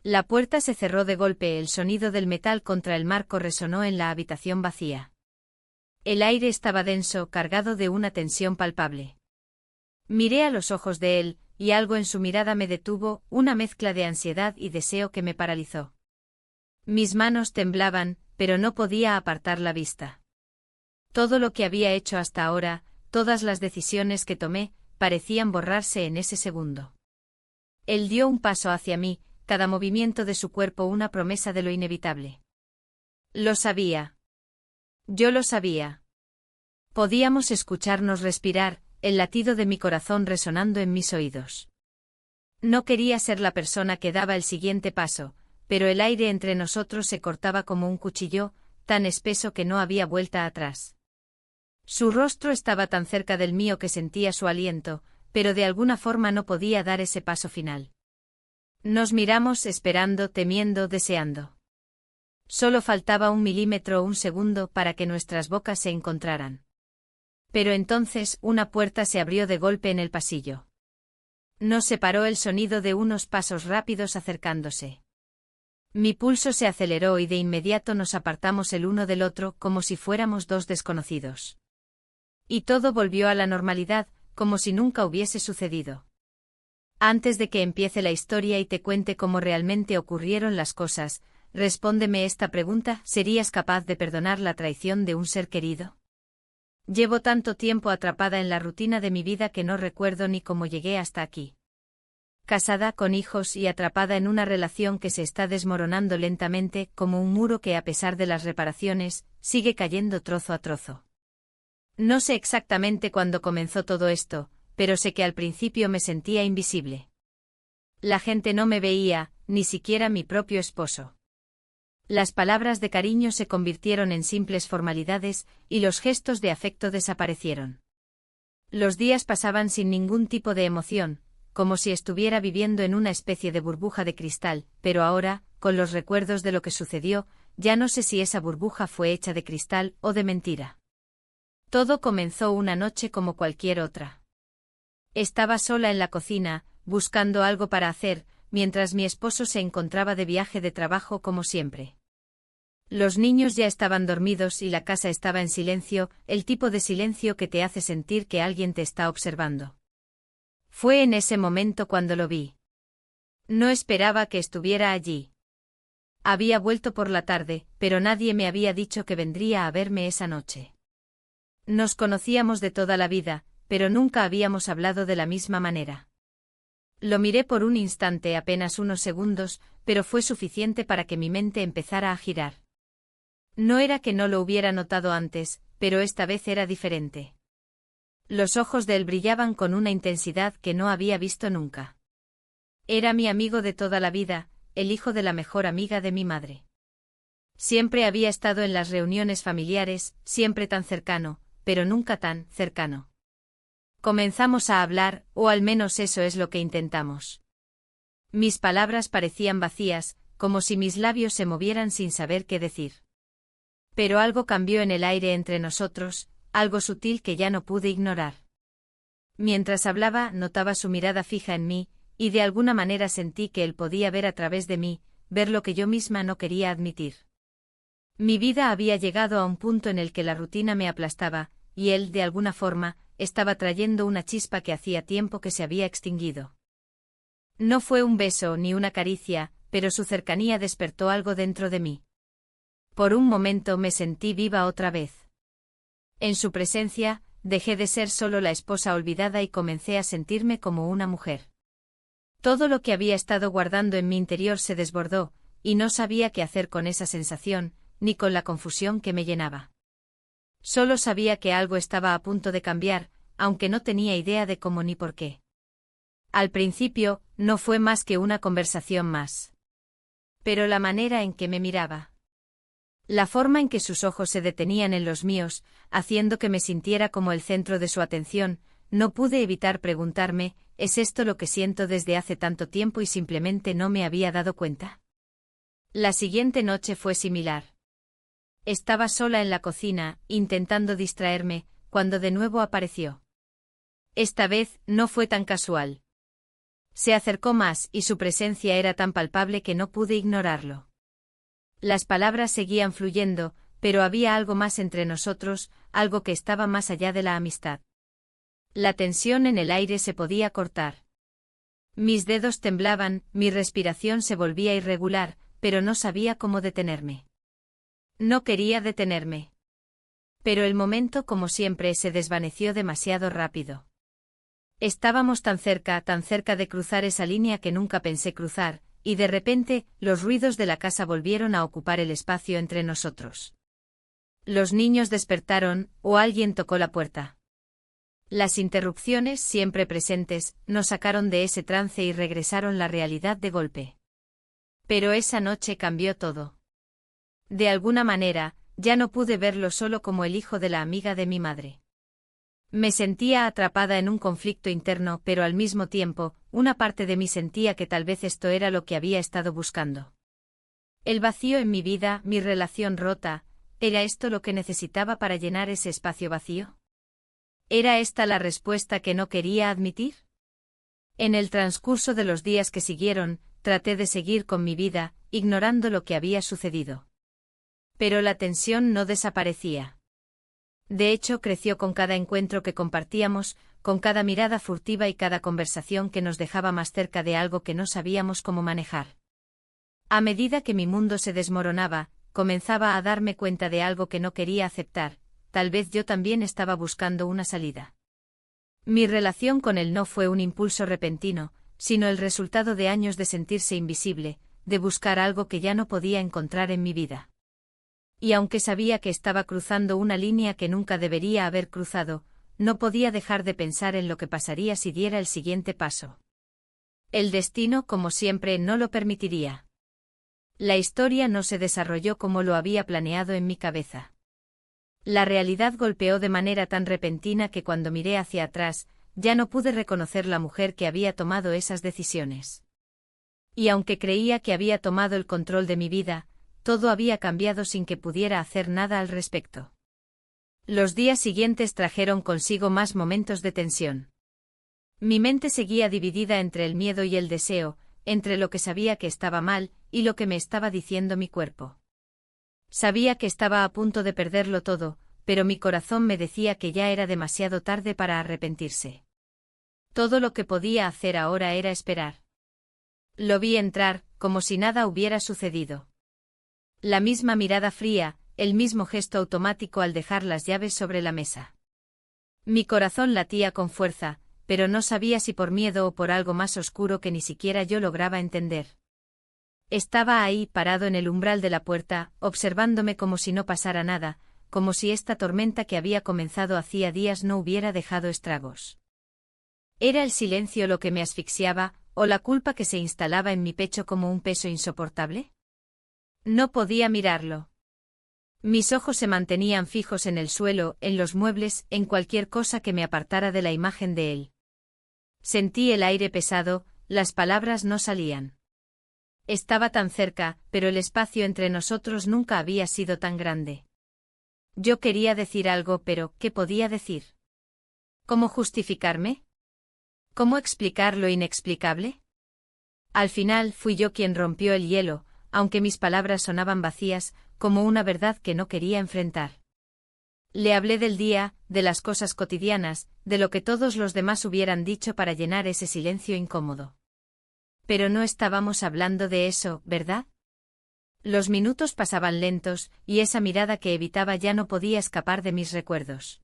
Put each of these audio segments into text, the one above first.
La puerta se cerró de golpe, el sonido del metal contra el marco resonó en la habitación vacía. El aire estaba denso, cargado de una tensión palpable. Miré a los ojos de él, y algo en su mirada me detuvo, una mezcla de ansiedad y deseo que me paralizó. Mis manos temblaban, pero no podía apartar la vista. Todo lo que había hecho hasta ahora, todas las decisiones que tomé, parecían borrarse en ese segundo. Él dio un paso hacia mí, cada movimiento de su cuerpo una promesa de lo inevitable. Lo sabía. Yo lo sabía. Podíamos escucharnos respirar, el latido de mi corazón resonando en mis oídos. No quería ser la persona que daba el siguiente paso, pero el aire entre nosotros se cortaba como un cuchillo, tan espeso que no había vuelta atrás. Su rostro estaba tan cerca del mío que sentía su aliento, pero de alguna forma no podía dar ese paso final. Nos miramos esperando, temiendo, deseando. Solo faltaba 1 milímetro o 1 segundo para que nuestras bocas se encontraran. Pero entonces una puerta se abrió de golpe en el pasillo. Nos separó el sonido de unos pasos rápidos acercándose. Mi pulso se aceleró y de inmediato nos apartamos el uno del otro como si fuéramos dos desconocidos. Y todo volvió a la normalidad, como si nunca hubiese sucedido. Antes de que empiece la historia y te cuente cómo realmente ocurrieron las cosas, respóndeme esta pregunta: ¿serías capaz de perdonar la traición de un ser querido? Llevo tanto tiempo atrapada en la rutina de mi vida que no recuerdo ni cómo llegué hasta aquí. Casada, con hijos y atrapada en una relación que se está desmoronando lentamente, como un muro que a pesar de las reparaciones, sigue cayendo trozo a trozo. No sé exactamente cuándo comenzó todo esto, pero sé que al principio me sentía invisible. La gente no me veía, ni siquiera mi propio esposo. Las palabras de cariño se convirtieron en simples formalidades, y los gestos de afecto desaparecieron. Los días pasaban sin ningún tipo de emoción, como si estuviera viviendo en una especie de burbuja de cristal, pero ahora, con los recuerdos de lo que sucedió, ya no sé si esa burbuja fue hecha de cristal o de mentira. Todo comenzó una noche como cualquier otra. Estaba sola en la cocina, buscando algo para hacer, mientras mi esposo se encontraba de viaje de trabajo como siempre. Los niños ya estaban dormidos y la casa estaba en silencio, el tipo de silencio que te hace sentir que alguien te está observando. Fue en ese momento cuando lo vi. No esperaba que estuviera allí. Había vuelto por la tarde, pero nadie me había dicho que vendría a verme esa noche. Nos conocíamos de toda la vida, pero nunca habíamos hablado de la misma manera. Lo miré por un instante, apenas unos segundos, pero fue suficiente para que mi mente empezara a girar. No era que no lo hubiera notado antes, pero esta vez era diferente. Los ojos de él brillaban con una intensidad que no había visto nunca. Era mi amigo de toda la vida, el hijo de la mejor amiga de mi madre. Siempre había estado en las reuniones familiares, siempre tan cercano, pero nunca tan cercano. Comenzamos a hablar, o al menos eso es lo que intentamos. Mis palabras parecían vacías, como si mis labios se movieran sin saber qué decir. Pero algo cambió en el aire entre nosotros, algo sutil que ya no pude ignorar. Mientras hablaba, notaba su mirada fija en mí, y de alguna manera sentí que él podía ver a través de mí, ver lo que yo misma no quería admitir. Mi vida había llegado a un punto en el que la rutina me aplastaba, y él, de alguna forma, estaba trayendo una chispa que hacía tiempo que se había extinguido. No fue un beso ni una caricia, pero su cercanía despertó algo dentro de mí. Por un momento me sentí viva otra vez. En su presencia, dejé de ser solo la esposa olvidada y comencé a sentirme como una mujer. Todo lo que había estado guardando en mi interior se desbordó, y no sabía qué hacer con esa sensación, ni con la confusión que me llenaba. Solo sabía que algo estaba a punto de cambiar, aunque no tenía idea de cómo ni por qué. Al principio, no fue más que una conversación más. Pero la manera en que me miraba. La forma en que sus ojos se detenían en los míos, haciendo que me sintiera como el centro de su atención, no pude evitar preguntarme, ¿es esto lo que siento desde hace tanto tiempo y simplemente no me había dado cuenta? La siguiente noche fue similar. Estaba sola en la cocina, intentando distraerme, cuando de nuevo apareció. Esta vez, no fue tan casual. Se acercó más y su presencia era tan palpable que no pude ignorarlo. Las palabras seguían fluyendo, pero había algo más entre nosotros, algo que estaba más allá de la amistad. La tensión en el aire se podía cortar. Mis dedos temblaban, mi respiración se volvía irregular, pero no sabía cómo detenerme. No quería detenerme. Pero el momento, como siempre, se desvaneció demasiado rápido. Estábamos tan cerca de cruzar esa línea que nunca pensé cruzar, y de repente, los ruidos de la casa volvieron a ocupar el espacio entre nosotros. Los niños despertaron, o alguien tocó la puerta. Las interrupciones, siempre presentes, nos sacaron de ese trance y regresaron la realidad de golpe. Pero esa noche cambió todo. De alguna manera, ya no pude verlo solo como el hijo de la amiga de mi madre. Me sentía atrapada en un conflicto interno, pero al mismo tiempo, una parte de mí sentía que tal vez esto era lo que había estado buscando. El vacío en mi vida, mi relación rota, ¿era esto lo que necesitaba para llenar ese espacio vacío? ¿Era esta la respuesta que no quería admitir? En el transcurso de los días que siguieron, traté de seguir con mi vida, ignorando lo que había sucedido. Pero la tensión no desaparecía. De hecho, creció con cada encuentro que compartíamos, con cada mirada furtiva y cada conversación que nos dejaba más cerca de algo que no sabíamos cómo manejar. A medida que mi mundo se desmoronaba, comenzaba a darme cuenta de algo que no quería aceptar, tal vez yo también estaba buscando una salida. Mi relación con él no fue un impulso repentino, sino el resultado de años de sentirse invisible, de buscar algo que ya no podía encontrar en mi vida. Y aunque sabía que estaba cruzando una línea que nunca debería haber cruzado, no podía dejar de pensar en lo que pasaría si diera el siguiente paso. El destino, como siempre, no lo permitiría. La historia no se desarrolló como lo había planeado en mi cabeza. La realidad golpeó de manera tan repentina que cuando miré hacia atrás, ya no pude reconocer la mujer que había tomado esas decisiones. Y aunque creía que había tomado el control de mi vida, todo había cambiado sin que pudiera hacer nada al respecto. Los días siguientes trajeron consigo más momentos de tensión. Mi mente seguía dividida entre el miedo y el deseo, entre lo que sabía que estaba mal y lo que me estaba diciendo mi cuerpo. Sabía que estaba a punto de perderlo todo, pero mi corazón me decía que ya era demasiado tarde para arrepentirse. Todo lo que podía hacer ahora era esperar. Lo vi entrar, como si nada hubiera sucedido. La misma mirada fría, el mismo gesto automático al dejar las llaves sobre la mesa. Mi corazón latía con fuerza, pero no sabía si por miedo o por algo más oscuro que ni siquiera yo lograba entender. Estaba ahí, parado en el umbral de la puerta, observándome como si no pasara nada, como si esta tormenta que había comenzado hacía días no hubiera dejado estragos. ¿Era el silencio lo que me asfixiaba, o la culpa que se instalaba en mi pecho como un peso insoportable? No podía mirarlo. Mis ojos se mantenían fijos en el suelo, en los muebles, en cualquier cosa que me apartara de la imagen de él. Sentí el aire pesado, las palabras no salían. Estaba tan cerca, pero el espacio entre nosotros nunca había sido tan grande. Yo quería decir algo, pero ¿qué podía decir? ¿Cómo justificarme? ¿Cómo explicar lo inexplicable? Al final fui yo quien rompió el hielo, aunque mis palabras sonaban vacías, como una verdad que no quería enfrentar. Le hablé del día, de las cosas cotidianas, de lo que todos los demás hubieran dicho para llenar ese silencio incómodo. Pero no estábamos hablando de eso, ¿verdad? Los minutos pasaban lentos, y esa mirada que evitaba ya no podía escapar de mis recuerdos.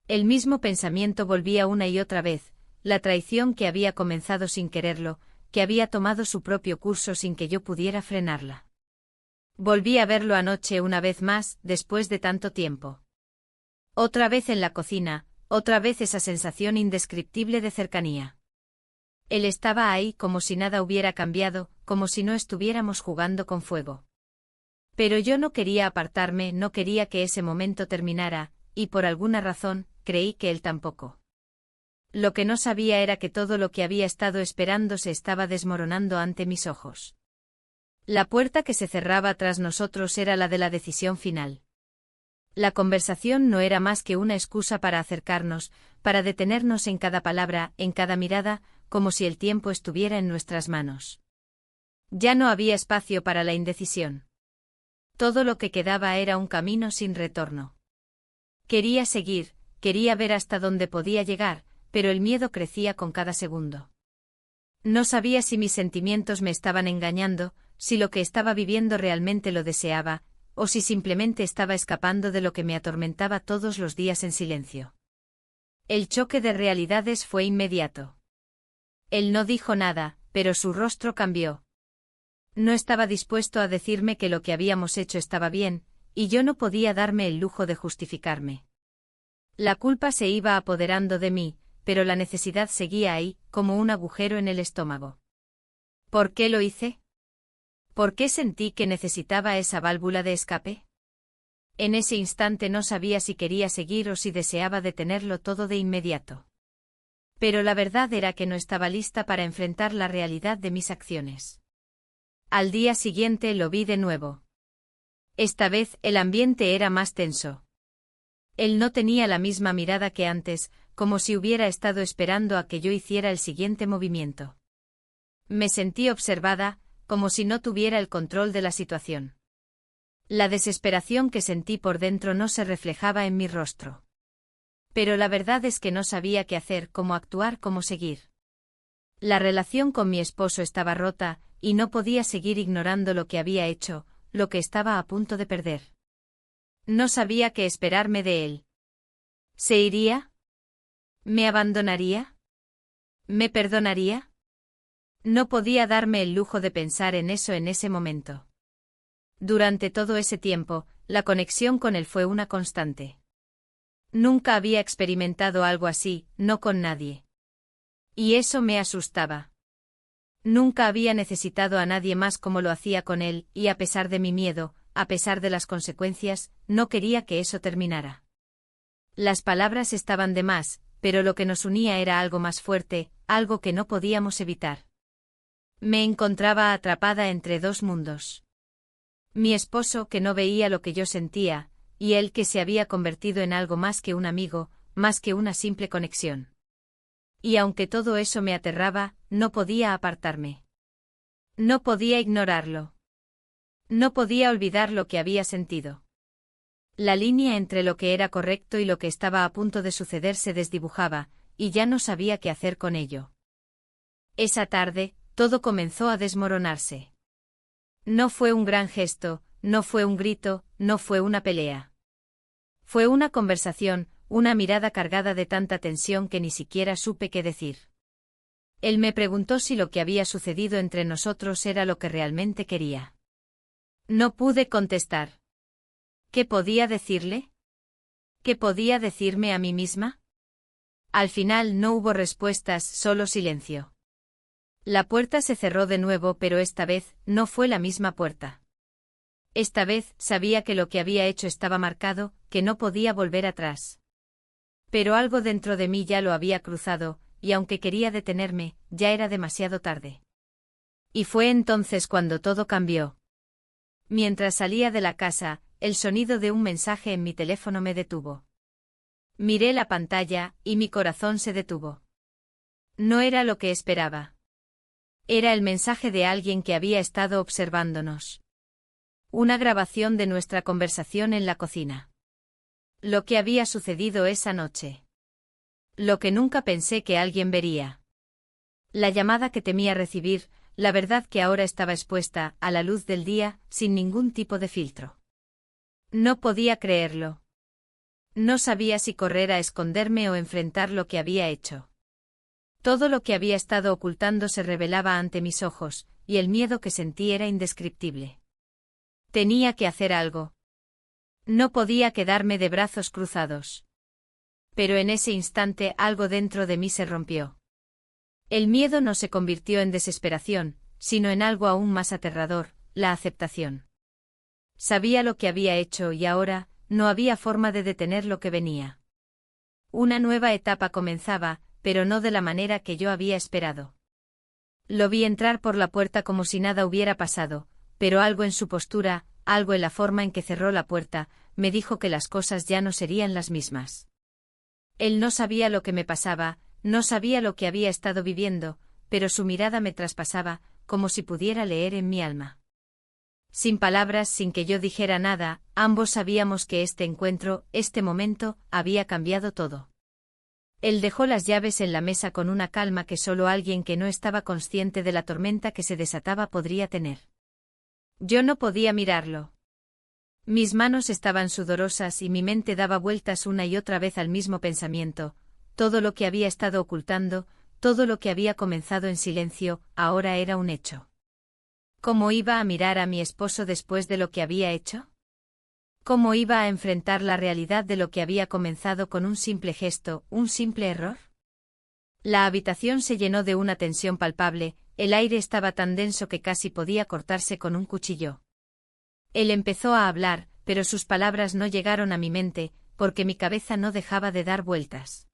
El mismo pensamiento volvía una y otra vez, la traición que había comenzado sin quererlo, que había tomado su propio curso sin que yo pudiera frenarla. Volví a verlo anoche una vez más, después de tanto tiempo. Otra vez en la cocina, otra vez esa sensación indescriptible de cercanía. Él estaba ahí como si nada hubiera cambiado, como si no estuviéramos jugando con fuego. Pero yo no quería apartarme, no quería que ese momento terminara, y por alguna razón, creí que él tampoco. Lo que no sabía era que todo lo que había estado esperando se estaba desmoronando ante mis ojos. La puerta que se cerraba tras nosotros era la de la decisión final. La conversación no era más que una excusa para acercarnos, para detenernos en cada palabra, en cada mirada, como si el tiempo estuviera en nuestras manos. Ya no había espacio para la indecisión. Todo lo que quedaba era un camino sin retorno. Quería seguir, quería ver hasta dónde podía llegar, pero el miedo crecía con cada segundo. No sabía si mis sentimientos me estaban engañando, si lo que estaba viviendo realmente lo deseaba, o si simplemente estaba escapando de lo que me atormentaba todos los días en silencio. El choque de realidades fue inmediato. Él no dijo nada, pero su rostro cambió. No estaba dispuesto a decirme que lo que habíamos hecho estaba bien, y yo no podía darme el lujo de justificarme. La culpa se iba apoderando de mí, pero la necesidad seguía ahí, como un agujero en el estómago. ¿Por qué lo hice? ¿Por qué sentí que necesitaba esa válvula de escape? En ese instante no sabía si quería seguir o si deseaba detenerlo todo de inmediato. Pero la verdad era que no estaba lista para enfrentar la realidad de mis acciones. Al día siguiente lo vi de nuevo. Esta vez el ambiente era más tenso. Él no tenía la misma mirada que antes, como si hubiera estado esperando a que yo hiciera el siguiente movimiento. Me sentí observada, como si no tuviera el control de la situación. La desesperación que sentí por dentro no se reflejaba en mi rostro. Pero la verdad es que no sabía qué hacer, cómo actuar, cómo seguir. La relación con mi esposo estaba rota, y no podía seguir ignorando lo que había hecho, lo que estaba a punto de perder. No sabía qué esperarme de él. ¿Se iría? ¿Me abandonaría? ¿Me perdonaría? No podía darme el lujo de pensar en eso en ese momento. Durante todo ese tiempo, la conexión con él fue una constante. Nunca había experimentado algo así, no con nadie. Y eso me asustaba. Nunca había necesitado a nadie más como lo hacía con él, y a pesar de mi miedo, a pesar de las consecuencias, no quería que eso terminara. Las palabras estaban de más, pero lo que nos unía era algo más fuerte, algo que no podíamos evitar. Me encontraba atrapada entre dos mundos. Mi esposo que no veía lo que yo sentía, y él que se había convertido en algo más que un amigo, más que una simple conexión. Y aunque todo eso me aterraba, no podía apartarme. No podía ignorarlo. No podía olvidar lo que había sentido. La línea entre lo que era correcto y lo que estaba a punto de suceder se desdibujaba, y ya no sabía qué hacer con ello. Esa tarde, todo comenzó a desmoronarse. No fue un gran gesto, no fue un grito, no fue una pelea. Fue una conversación, una mirada cargada de tanta tensión que ni siquiera supe qué decir. Él me preguntó si lo que había sucedido entre nosotros era lo que realmente quería. No pude contestar. ¿Qué podía decirle? ¿Qué podía decirme a mí misma? Al final no hubo respuestas, solo silencio. La puerta se cerró de nuevo, pero esta vez no fue la misma puerta. Esta vez sabía que lo que había hecho estaba marcado, que no podía volver atrás. Pero algo dentro de mí ya lo había cruzado, y aunque quería detenerme, ya era demasiado tarde. Y fue entonces cuando todo cambió. Mientras salía de la casa, el sonido de un mensaje en mi teléfono me detuvo. Miré la pantalla, y mi corazón se detuvo. No era lo que esperaba. Era el mensaje de alguien que había estado observándonos. Una grabación de nuestra conversación en la cocina. Lo que había sucedido esa noche. Lo que nunca pensé que alguien vería. La llamada que temía recibir, la verdad que ahora estaba expuesta a la luz del día, sin ningún tipo de filtro. No podía creerlo. No sabía si correr a esconderme o enfrentar lo que había hecho. Todo lo que había estado ocultando se revelaba ante mis ojos, y el miedo que sentí era indescriptible. Tenía que hacer algo. No podía quedarme de brazos cruzados. Pero en ese instante algo dentro de mí se rompió. El miedo no se convirtió en desesperación, sino en algo aún más aterrador, la aceptación. Sabía lo que había hecho y ahora, no había forma de detener lo que venía. Una nueva etapa comenzaba, pero no de la manera que yo había esperado. Lo vi entrar por la puerta como si nada hubiera pasado, pero algo en su postura, algo en la forma en que cerró la puerta, me dijo que las cosas ya no serían las mismas. Él no sabía lo que me pasaba, No sabía lo que había estado viviendo, pero su mirada me traspasaba, como si pudiera leer en mi alma. Sin palabras, sin que yo dijera nada, ambos sabíamos que este encuentro, este momento, había cambiado todo. Él dejó las llaves en la mesa con una calma que solo alguien que no estaba consciente de la tormenta que se desataba podría tener. Yo no podía mirarlo. Mis manos estaban sudorosas y mi mente daba vueltas una y otra vez al mismo pensamiento. Todo lo que había estado ocultando, todo lo que había comenzado en silencio, ahora era un hecho. ¿Cómo iba a mirar a mi esposo después de lo que había hecho? ¿Cómo iba a enfrentar la realidad de lo que había comenzado con un simple gesto, un simple error? La habitación se llenó de una tensión palpable, el aire estaba tan denso que casi podía cortarse con un cuchillo. Él empezó a hablar, pero sus palabras no llegaron a mi mente, porque mi cabeza no dejaba de dar vueltas.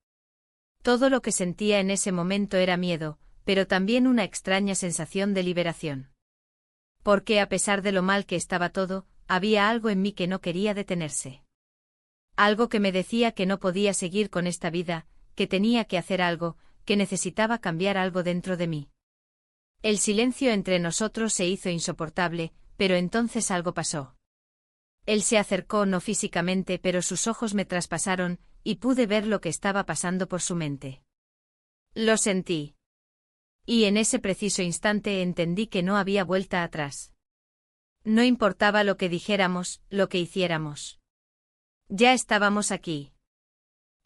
Todo lo que sentía en ese momento era miedo, pero también una extraña sensación de liberación. Porque a pesar de lo mal que estaba todo, había algo en mí que no quería detenerse. Algo que me decía que no podía seguir con esta vida, que tenía que hacer algo, que necesitaba cambiar algo dentro de mí. El silencio entre nosotros se hizo insoportable, pero entonces algo pasó. Él se acercó no físicamente, pero sus ojos me traspasaron, y pude ver lo que estaba pasando por su mente. Lo sentí. Y en ese preciso instante entendí que no había vuelta atrás. No importaba lo que dijéramos, lo que hiciéramos. Ya estábamos aquí.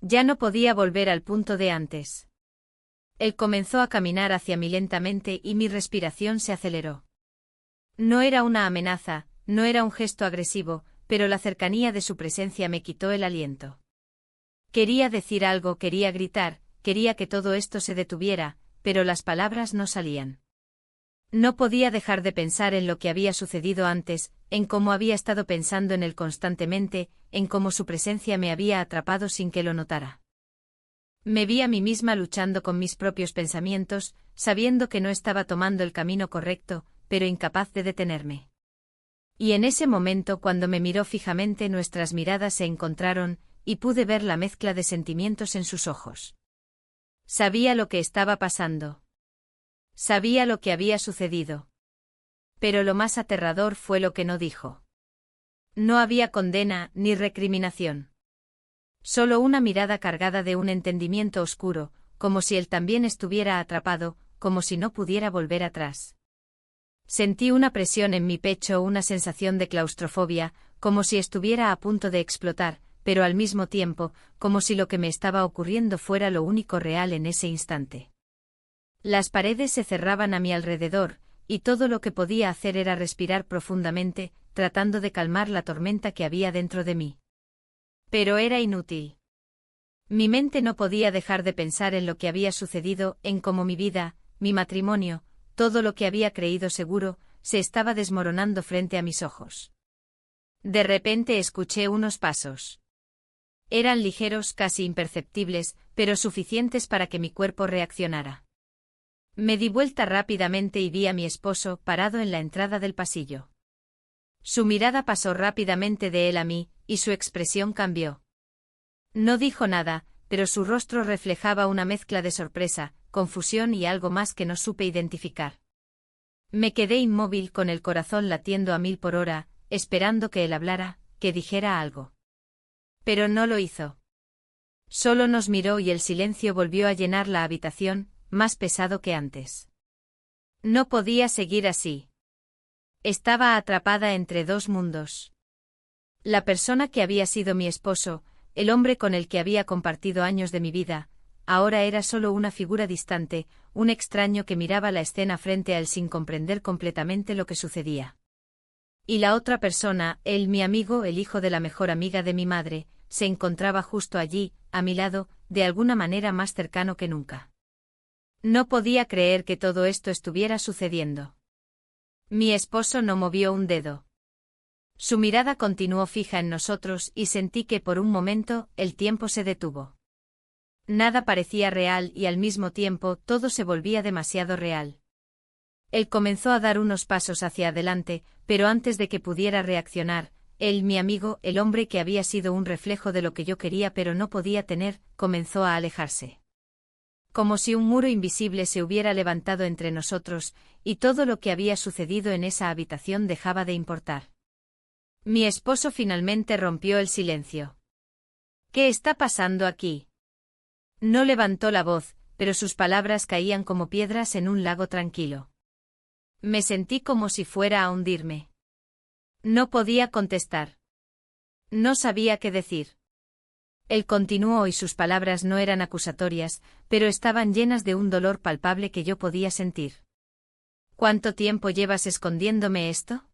Ya no podía volver al punto de antes. Él comenzó a caminar hacia mí lentamente y mi respiración se aceleró. No era una amenaza, no era un gesto agresivo, pero la cercanía de su presencia me quitó el aliento. Quería decir algo, quería gritar, quería que todo esto se detuviera, pero las palabras no salían. No podía dejar de pensar en lo que había sucedido antes, en cómo había estado pensando en él constantemente, en cómo su presencia me había atrapado sin que lo notara. Me vi a mí misma luchando con mis propios pensamientos, sabiendo que no estaba tomando el camino correcto, pero incapaz de detenerme. Y en ese momento, cuando me miró fijamente, nuestras miradas se encontraron, y pude ver la mezcla de sentimientos en sus ojos. Sabía lo que estaba pasando. Sabía lo que había sucedido. Pero lo más aterrador fue lo que no dijo. No había condena ni recriminación. Solo una mirada cargada de un entendimiento oscuro, como si él también estuviera atrapado, como si no pudiera volver atrás. Sentí una presión en mi pecho, una sensación de claustrofobia, como si estuviera a punto de explotar, pero al mismo tiempo, como si lo que me estaba ocurriendo fuera lo único real en ese instante. Las paredes se cerraban a mi alrededor, y todo lo que podía hacer era respirar profundamente, tratando de calmar la tormenta que había dentro de mí. Pero era inútil. Mi mente no podía dejar de pensar en lo que había sucedido, en cómo mi vida, mi matrimonio, todo lo que había creído seguro, se estaba desmoronando frente a mis ojos. De repente escuché unos pasos. Eran ligeros, casi imperceptibles, pero suficientes para que mi cuerpo reaccionara. Me di vuelta rápidamente y vi a mi esposo parado en la entrada del pasillo. Su mirada pasó rápidamente de él a mí, y su expresión cambió. No dijo nada, pero su rostro reflejaba una mezcla de sorpresa, confusión y algo más que no supe identificar. Me quedé inmóvil con el corazón latiendo a 1000 por hora, esperando que él hablara, que dijera algo. Pero no lo hizo. Solo nos miró y el silencio volvió a llenar la habitación, más pesado que antes. No podía seguir así. Estaba atrapada entre dos mundos. La persona que había sido mi esposo, el hombre con el que había compartido años de mi vida, ahora era solo una figura distante, un extraño que miraba la escena frente a él sin comprender completamente lo que sucedía. Y la otra persona, él, mi amigo, el hijo de la mejor amiga de mi madre, se encontraba justo allí, a mi lado, de alguna manera más cercano que nunca. No podía creer que todo esto estuviera sucediendo. Mi esposo no movió un dedo. Su mirada continuó fija en nosotros y sentí que por un momento el tiempo se detuvo. Nada parecía real y al mismo tiempo todo se volvía demasiado real. Él comenzó a dar unos pasos hacia adelante, pero antes de que pudiera reaccionar, él, mi amigo, el hombre que había sido un reflejo de lo que yo quería pero no podía tener, comenzó a alejarse. Como si un muro invisible se hubiera levantado entre nosotros, y todo lo que había sucedido en esa habitación dejaba de importar. Mi esposo finalmente rompió el silencio. ¿Qué está pasando aquí? No levantó la voz, pero sus palabras caían como piedras en un lago tranquilo. Me sentí como si fuera a hundirme. No podía contestar. No sabía qué decir. Él continuó y sus palabras no eran acusatorias, pero estaban llenas de un dolor palpable que yo podía sentir. ¿Cuánto tiempo llevas escondiéndome esto?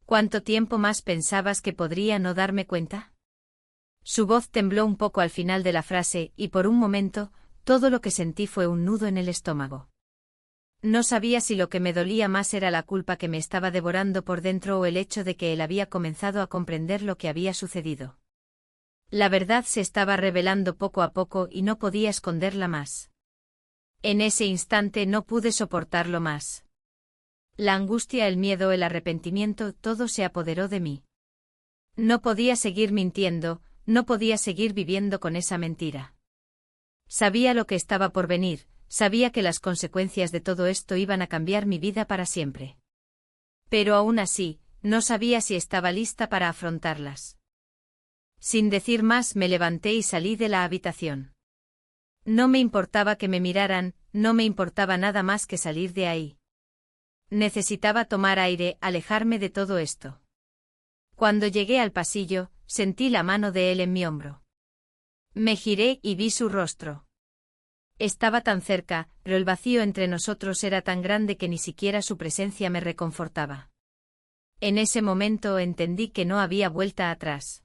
¿Cuánto tiempo más pensabas que podría no darme cuenta? Su voz tembló un poco al final de la frase y por un momento, todo lo que sentí fue un nudo en el estómago. No sabía si lo que me dolía más era la culpa que me estaba devorando por dentro o el hecho de que él había comenzado a comprender lo que había sucedido. La verdad se estaba revelando poco a poco y no podía esconderla más. En ese instante no pude soportarlo más. La angustia, el miedo, el arrepentimiento, todo se apoderó de mí. No podía seguir mintiendo, no podía seguir viviendo con esa mentira. Sabía lo que estaba por venir, sabía que las consecuencias de todo esto iban a cambiar mi vida para siempre. Pero aún así, no sabía si estaba lista para afrontarlas. Sin decir más me levanté y salí de la habitación. No me importaba que me miraran, no me importaba nada más que salir de ahí. Necesitaba tomar aire, alejarme de todo esto. Cuando llegué al pasillo, sentí la mano de él en mi hombro. Me giré y vi su rostro. Estaba tan cerca, pero el vacío entre nosotros era tan grande que ni siquiera su presencia me reconfortaba. En ese momento entendí que no había vuelta atrás.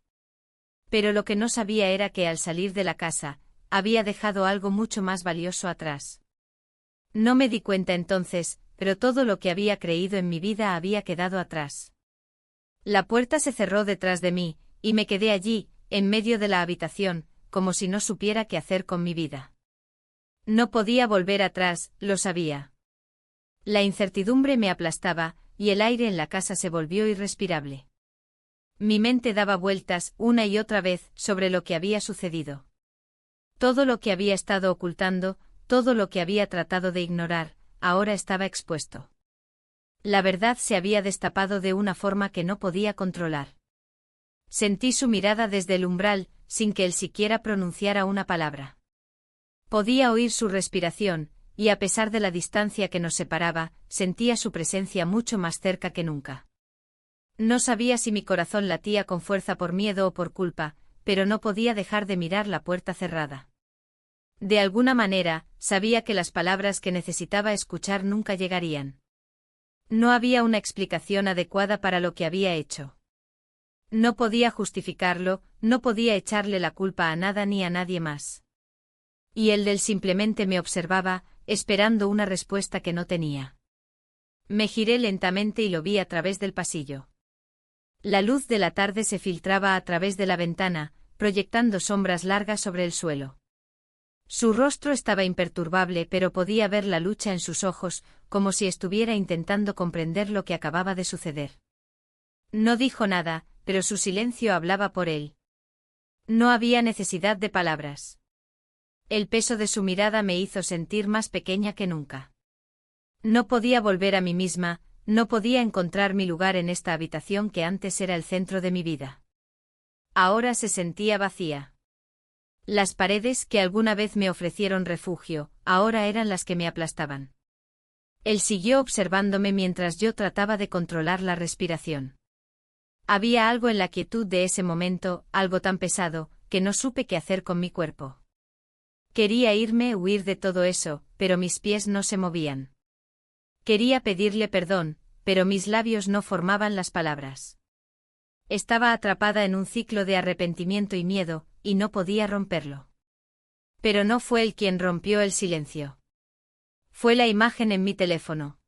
Pero lo que no sabía era que al salir de la casa, había dejado algo mucho más valioso atrás. No me di cuenta entonces, pero todo lo que había creído en mi vida había quedado atrás. La puerta se cerró detrás de mí, y me quedé allí, en medio de la habitación, como si no supiera qué hacer con mi vida. No podía volver atrás, lo sabía. La incertidumbre me aplastaba, y el aire en la casa se volvió irrespirable. Mi mente daba vueltas, una y otra vez, sobre lo que había sucedido. Todo lo que había estado ocultando, todo lo que había tratado de ignorar, ahora estaba expuesto. La verdad se había destapado de una forma que no podía controlar. Sentí su mirada desde el umbral, sin que él siquiera pronunciara una palabra. Podía oír su respiración, y a pesar de la distancia que nos separaba, sentía su presencia mucho más cerca que nunca. No sabía si mi corazón latía con fuerza por miedo o por culpa, pero no podía dejar de mirar la puerta cerrada. De alguna manera, sabía que las palabras que necesitaba escuchar nunca llegarían. No había una explicación adecuada para lo que había hecho. No podía justificarlo, no podía echarle la culpa a nada ni a nadie más. Y él simplemente me observaba, esperando una respuesta que no tenía. Me giré lentamente y lo vi a través del pasillo. La luz de la tarde se filtraba a través de la ventana, proyectando sombras largas sobre el suelo. Su rostro estaba imperturbable, pero podía ver la lucha en sus ojos, como si estuviera intentando comprender lo que acababa de suceder. No dijo nada, pero su silencio hablaba por él. No había necesidad de palabras. El peso de su mirada me hizo sentir más pequeña que nunca. No podía volver a mí misma, no podía encontrar mi lugar en esta habitación que antes era el centro de mi vida. Ahora se sentía vacía. Las paredes que alguna vez me ofrecieron refugio, ahora eran las que me aplastaban. Él siguió observándome mientras yo trataba de controlar la respiración. Había algo en la quietud de ese momento, algo tan pesado, que no supe qué hacer con mi cuerpo. Quería irme, huir de todo eso, pero mis pies no se movían. Quería pedirle perdón, pero mis labios no formaban las palabras. Estaba atrapada en un ciclo de arrepentimiento y miedo, y no podía romperlo. Pero no fue él quien rompió el silencio. Fue la imagen en mi teléfono.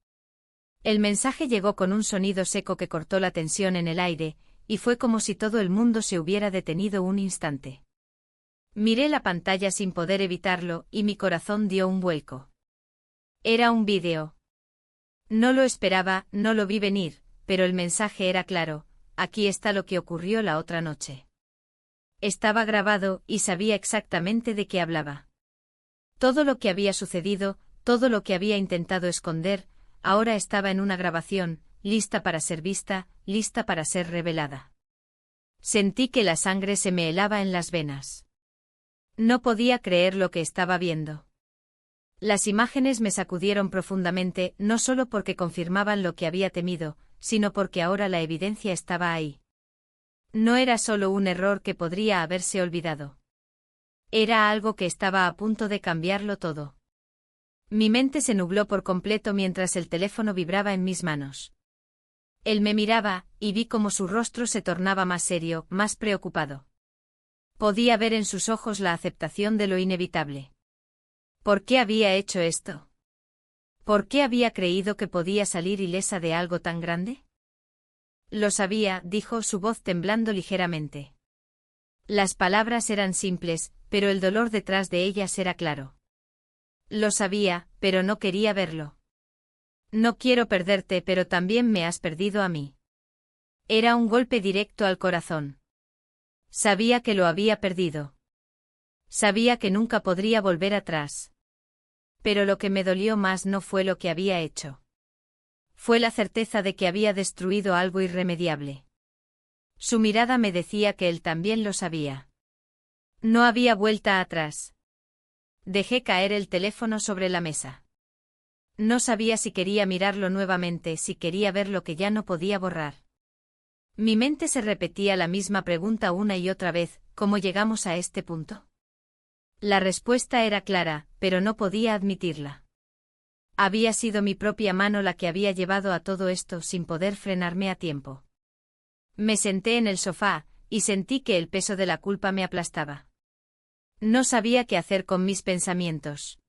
El mensaje llegó con un sonido seco que cortó la tensión en el aire, y fue como si todo el mundo se hubiera detenido un instante. Miré la pantalla sin poder evitarlo, y mi corazón dio un vuelco. Era un vídeo. No lo esperaba, no lo vi venir, pero el mensaje era claro: aquí está lo que ocurrió la otra noche. Estaba grabado, y sabía exactamente de qué hablaba. Todo lo que había sucedido, todo lo que había intentado esconder, ahora estaba en una grabación, lista para ser vista, lista para ser revelada. Sentí que la sangre se me helaba en las venas. No podía creer lo que estaba viendo. Las imágenes me sacudieron profundamente, no solo porque confirmaban lo que había temido, sino porque ahora la evidencia estaba ahí. No era solo un error que podría haberse olvidado. Era algo que estaba a punto de cambiarlo todo. Mi mente se nubló por completo mientras el teléfono vibraba en mis manos. Él me miraba, y vi cómo su rostro se tornaba más serio, más preocupado. Podía ver en sus ojos la aceptación de lo inevitable. ¿Por qué había hecho esto? ¿Por qué había creído que podía salir ilesa de algo tan grande? Lo sabía, dijo, su voz temblando ligeramente. Las palabras eran simples, pero el dolor detrás de ellas era claro. Lo sabía, pero no quería verlo. No quiero perderte, pero también me has perdido a mí. Era un golpe directo al corazón. Sabía que lo había perdido. Sabía que nunca podría volver atrás. Pero lo que me dolió más no fue lo que había hecho. Fue la certeza de que había destruido algo irremediable. Su mirada me decía que él también lo sabía. No había vuelta atrás. Dejé caer el teléfono sobre la mesa. No sabía si quería mirarlo nuevamente, si quería ver lo que ya no podía borrar. Mi mente se repetía la misma pregunta una y otra vez: ¿cómo llegamos a este punto? La respuesta era clara, pero no podía admitirla. Había sido mi propia mano la que había llevado a todo esto sin poder frenarme a tiempo. Me senté en el sofá, y sentí que el peso de la culpa me aplastaba. No sabía qué hacer con mis pensamientos.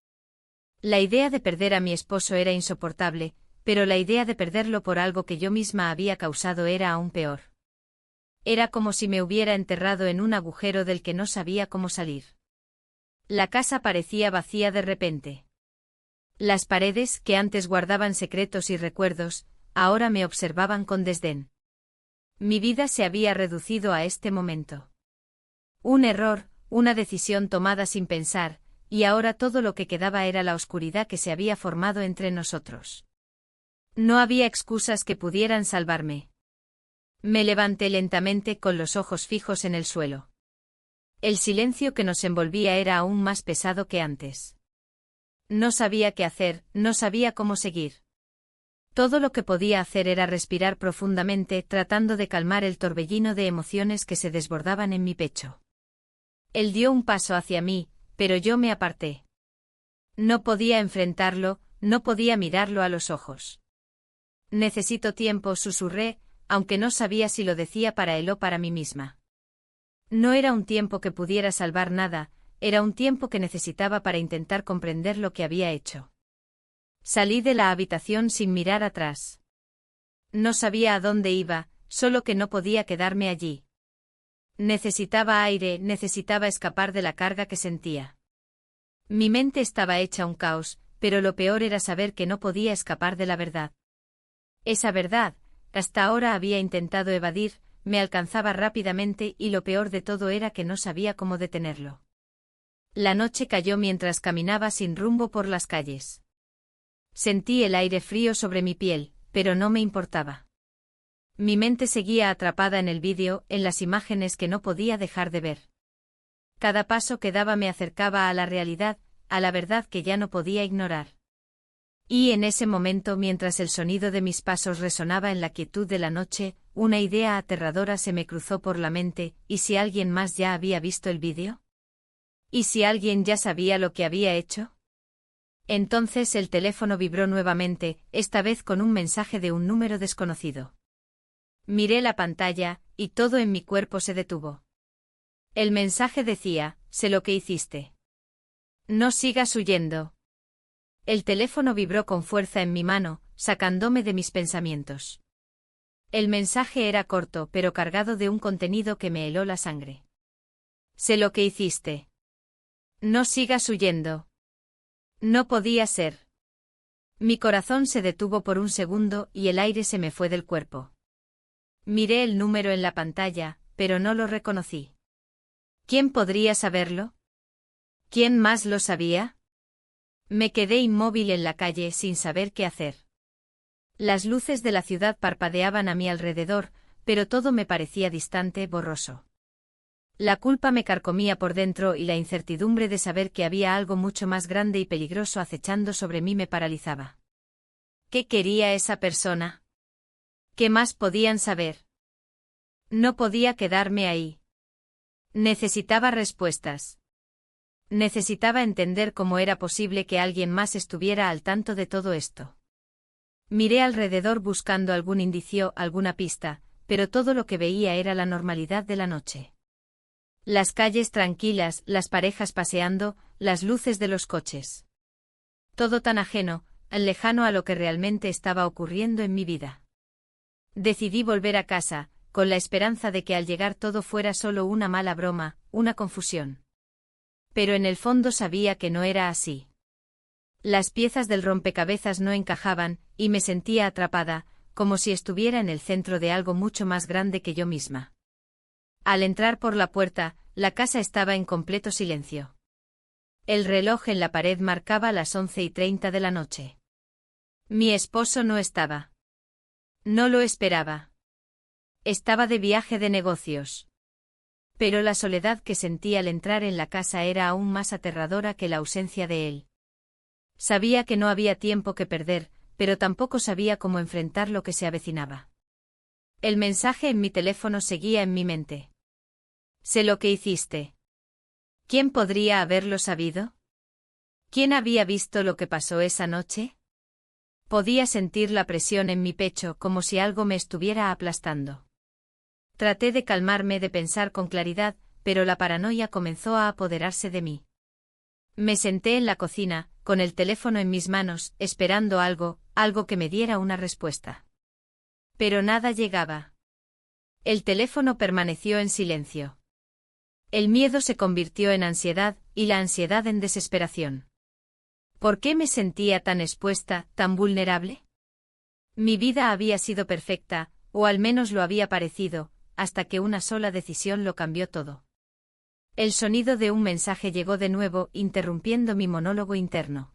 La idea de perder a mi esposo era insoportable, pero la idea de perderlo por algo que yo misma había causado era aún peor. Era como si me hubiera enterrado en un agujero del que no sabía cómo salir. La casa parecía vacía de repente. Las paredes, que antes guardaban secretos y recuerdos, ahora me observaban con desdén. Mi vida se había reducido a este momento. Un error, una decisión tomada sin pensar, y ahora todo lo que quedaba era la oscuridad que se había formado entre nosotros. No había excusas que pudieran salvarme. Me levanté lentamente con los ojos fijos en el suelo. El silencio que nos envolvía era aún más pesado que antes. No sabía qué hacer, no sabía cómo seguir. Todo lo que podía hacer era respirar profundamente, tratando de calmar el torbellino de emociones que se desbordaban en mi pecho. Él dio un paso hacia mí, pero yo me aparté. No podía enfrentarlo, no podía mirarlo a los ojos. Necesito tiempo, susurré, aunque no sabía si lo decía para él o para mí misma. No era un tiempo que pudiera salvar nada, era un tiempo que necesitaba para intentar comprender lo que había hecho. Salí de la habitación sin mirar atrás. No sabía a dónde iba, solo que no podía quedarme allí. Necesitaba aire, necesitaba escapar de la carga que sentía. Mi mente estaba hecha un caos, pero lo peor era saber que no podía escapar de la verdad. Esa verdad, hasta ahora había intentado evadir, me alcanzaba rápidamente y lo peor de todo era que no sabía cómo detenerlo. La noche cayó mientras caminaba sin rumbo por las calles. Sentí el aire frío sobre mi piel, pero no me importaba. Mi mente seguía atrapada en el vídeo, en las imágenes que no podía dejar de ver. Cada paso que daba me acercaba a la realidad, a la verdad que ya no podía ignorar. Y en ese momento, mientras el sonido de mis pasos resonaba en la quietud de la noche, una idea aterradora se me cruzó por la mente: ¿y si alguien más ya había visto el vídeo? ¿Y si alguien ya sabía lo que había hecho? Entonces el teléfono vibró nuevamente, esta vez con un mensaje de un número desconocido. Miré la pantalla, y todo en mi cuerpo se detuvo. El mensaje decía: sé lo que hiciste. No sigas huyendo. El teléfono vibró con fuerza en mi mano, sacándome de mis pensamientos. El mensaje era corto, pero cargado de un contenido que me heló la sangre. Sé lo que hiciste. No sigas huyendo. No podía ser. Mi corazón se detuvo por un segundo y el aire se me fue del cuerpo. Miré el número en la pantalla, pero no lo reconocí. ¿Quién podría saberlo? ¿Quién más lo sabía? Me quedé inmóvil en la calle sin saber qué hacer. Las luces de la ciudad parpadeaban a mi alrededor, pero todo me parecía distante, borroso. La culpa me carcomía por dentro y la incertidumbre de saber que había algo mucho más grande y peligroso acechando sobre mí me paralizaba. ¿Qué quería esa persona? ¿Qué más podían saber? No podía quedarme ahí. Necesitaba respuestas. Necesitaba entender cómo era posible que alguien más estuviera al tanto de todo esto. Miré alrededor buscando algún indicio, alguna pista, pero todo lo que veía era la normalidad de la noche. Las calles tranquilas, las parejas paseando, las luces de los coches. Todo tan ajeno, lejano a lo que realmente estaba ocurriendo en mi vida. Decidí volver a casa, con la esperanza de que al llegar todo fuera solo una mala broma, una confusión. Pero en el fondo sabía que no era así. Las piezas del rompecabezas no encajaban, y me sentía atrapada, como si estuviera en el centro de algo mucho más grande que yo misma. Al entrar por la puerta, la casa estaba en completo silencio. El reloj en la pared marcaba las 11:30 de la noche. Mi esposo no estaba. No lo esperaba. Estaba de viaje de negocios. Pero la soledad que sentí al entrar en la casa era aún más aterradora que la ausencia de él. Sabía que no había tiempo que perder, pero tampoco sabía cómo enfrentar lo que se avecinaba. El mensaje en mi teléfono seguía en mi mente. Sé lo que hiciste. ¿Quién podría haberlo sabido? ¿Quién había visto lo que pasó esa noche? Podía sentir la presión en mi pecho como si algo me estuviera aplastando. Traté de calmarme, de pensar con claridad, pero la paranoia comenzó a apoderarse de mí. Me senté en la cocina, con el teléfono en mis manos, esperando algo que me diera una respuesta. Pero nada llegaba. El teléfono permaneció en silencio. El miedo se convirtió en ansiedad, y la ansiedad en desesperación. ¿Por qué me sentía tan expuesta, tan vulnerable? Mi vida había sido perfecta, o al menos lo había parecido, hasta que una sola decisión lo cambió todo. El sonido de un mensaje llegó de nuevo, interrumpiendo mi monólogo interno.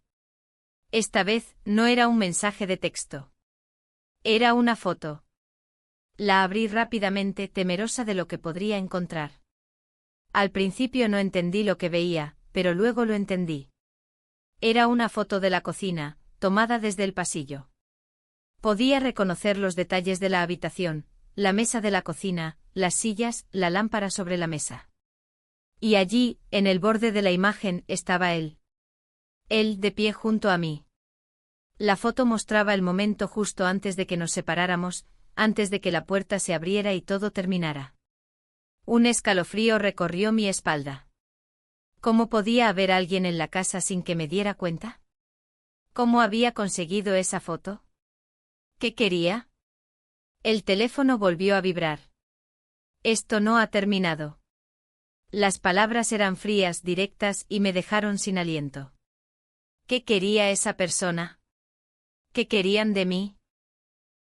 Esta vez, no era un mensaje de texto. Era una foto. La abrí rápidamente, temerosa de lo que podría encontrar. Al principio no entendí lo que veía, pero luego lo entendí. Era una foto de la cocina, tomada desde el pasillo. Podía reconocer los detalles de la habitación, la mesa de la cocina, las sillas, la lámpara sobre la mesa. Y allí, en el borde de la imagen, estaba él. Él de pie junto a mí. La foto mostraba el momento justo antes de que nos separáramos, antes de que la puerta se abriera y todo terminara. Un escalofrío recorrió mi espalda. ¿Cómo podía haber alguien en la casa sin que me diera cuenta? ¿Cómo había conseguido esa foto? ¿Qué quería? El teléfono volvió a vibrar. Esto no ha terminado. Las palabras eran frías, directas y me dejaron sin aliento. ¿Qué quería esa persona? ¿Qué querían de mí?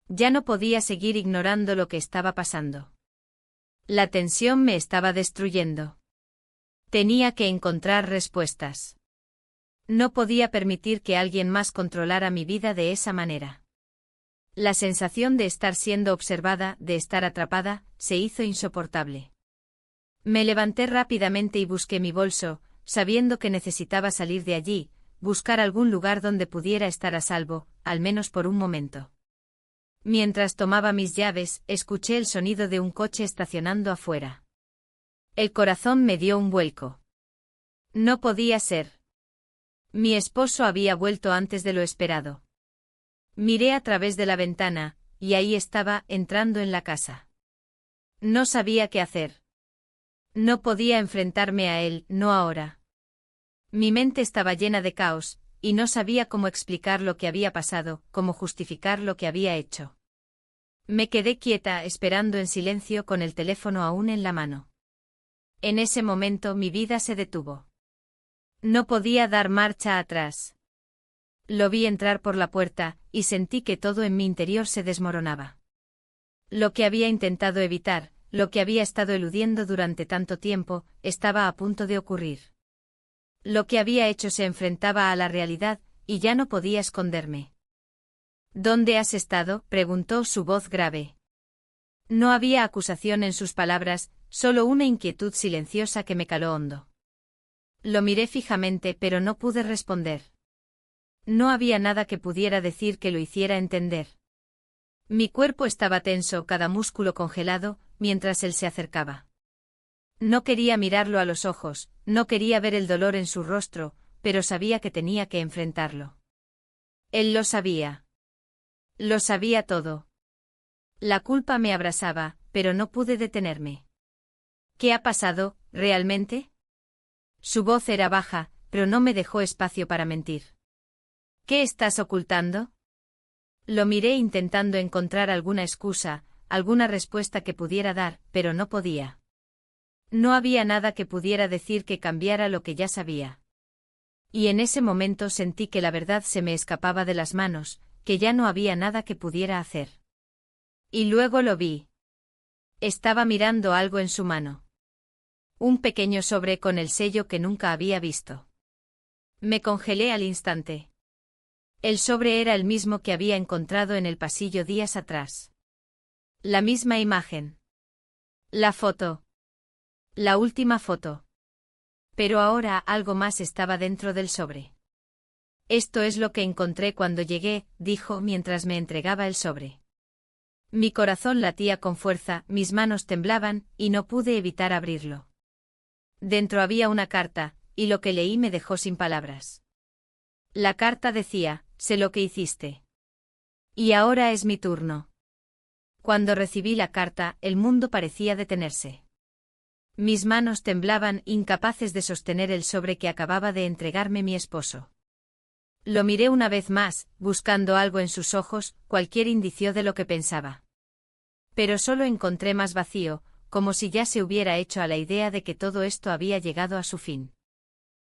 Ya no podía seguir ignorando lo que estaba pasando. La tensión me estaba destruyendo. Tenía que encontrar respuestas. No podía permitir que alguien más controlara mi vida de esa manera. La sensación de estar siendo observada, de estar atrapada, se hizo insoportable. Me levanté rápidamente y busqué mi bolso, sabiendo que necesitaba salir de allí, buscar algún lugar donde pudiera estar a salvo, al menos por un momento. Mientras tomaba mis llaves, escuché el sonido de un coche estacionando afuera. El corazón me dio un vuelco. No podía ser. Mi esposo había vuelto antes de lo esperado. Miré a través de la ventana, y ahí estaba, entrando en la casa. No sabía qué hacer. No podía enfrentarme a él, no ahora. Mi mente estaba llena de caos, y no sabía cómo explicar lo que había pasado, cómo justificar lo que había hecho. Me quedé quieta, esperando en silencio con el teléfono aún en la mano. En ese momento mi vida se detuvo. No podía dar marcha atrás. Lo vi entrar por la puerta, y sentí que todo en mi interior se desmoronaba. Lo que había intentado evitar, lo que había estado eludiendo durante tanto tiempo, estaba a punto de ocurrir. Lo que había hecho se enfrentaba a la realidad, y ya no podía esconderme. ¿Dónde has estado?, preguntó su voz grave. No había acusación en sus palabras, solo una inquietud silenciosa que me caló hondo. Lo miré fijamente, pero no pude responder. No había nada que pudiera decir que lo hiciera entender. Mi cuerpo estaba tenso, cada músculo congelado, mientras él se acercaba. No quería mirarlo a los ojos, no quería ver el dolor en su rostro, pero sabía que tenía que enfrentarlo. Él lo sabía. Lo sabía todo. La culpa me abrasaba, pero no pude detenerme. ¿Qué ha pasado, realmente? Su voz era baja, pero no me dejó espacio para mentir. ¿Qué estás ocultando? Lo miré intentando encontrar alguna excusa, alguna respuesta que pudiera dar, pero no podía. No había nada que pudiera decir que cambiara lo que ya sabía. Y en ese momento sentí que la verdad se me escapaba de las manos, que ya no había nada que pudiera hacer. Y luego lo vi. Estaba mirando algo en su mano. Un pequeño sobre con el sello que nunca había visto. Me congelé al instante. El sobre era el mismo que había encontrado en el pasillo días atrás. La misma imagen. La foto. La última foto. Pero ahora algo más estaba dentro del sobre. Esto es lo que encontré cuando llegué, dijo mientras me entregaba el sobre. Mi corazón latía con fuerza, mis manos temblaban, y no pude evitar abrirlo. Dentro había una carta, y lo que leí me dejó sin palabras. La carta decía: sé lo que hiciste. Y ahora es mi turno. Cuando recibí la carta, el mundo parecía detenerse. Mis manos temblaban, incapaces de sostener el sobre que acababa de entregarme mi esposo. Lo miré una vez más, buscando algo en sus ojos, cualquier indicio de lo que pensaba. Pero solo encontré más vacío, como si ya se hubiera hecho a la idea de que todo esto había llegado a su fin.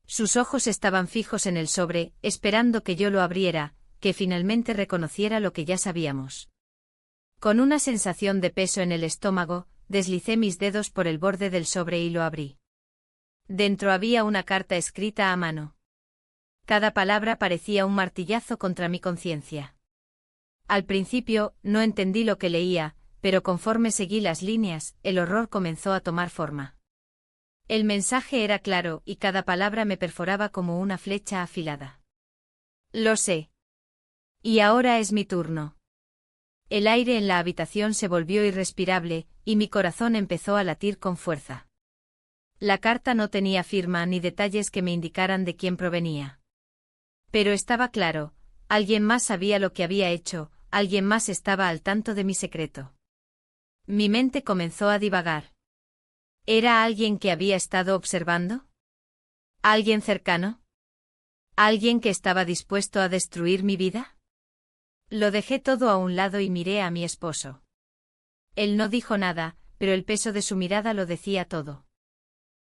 Sus ojos estaban fijos en el sobre, esperando que yo lo abriera, que finalmente reconociera lo que ya sabíamos. Con una sensación de peso en el estómago, deslicé mis dedos por el borde del sobre y lo abrí. Dentro había una carta escrita a mano. Cada palabra parecía un martillazo contra mi conciencia. Al principio, no entendí lo que leía, pero conforme seguí las líneas, el horror comenzó a tomar forma. El mensaje era claro, y cada palabra me perforaba como una flecha afilada. Lo sé. Y ahora es mi turno. El aire en la habitación se volvió irrespirable, y mi corazón empezó a latir con fuerza. La carta no tenía firma ni detalles que me indicaran de quién provenía. Pero estaba claro, alguien más sabía lo que había hecho, alguien más estaba al tanto de mi secreto. Mi mente comenzó a divagar. ¿Era alguien que había estado observando? ¿Alguien cercano? ¿Alguien que estaba dispuesto a destruir mi vida? Lo dejé todo a un lado y miré a mi esposo. Él no dijo nada, pero el peso de su mirada lo decía todo.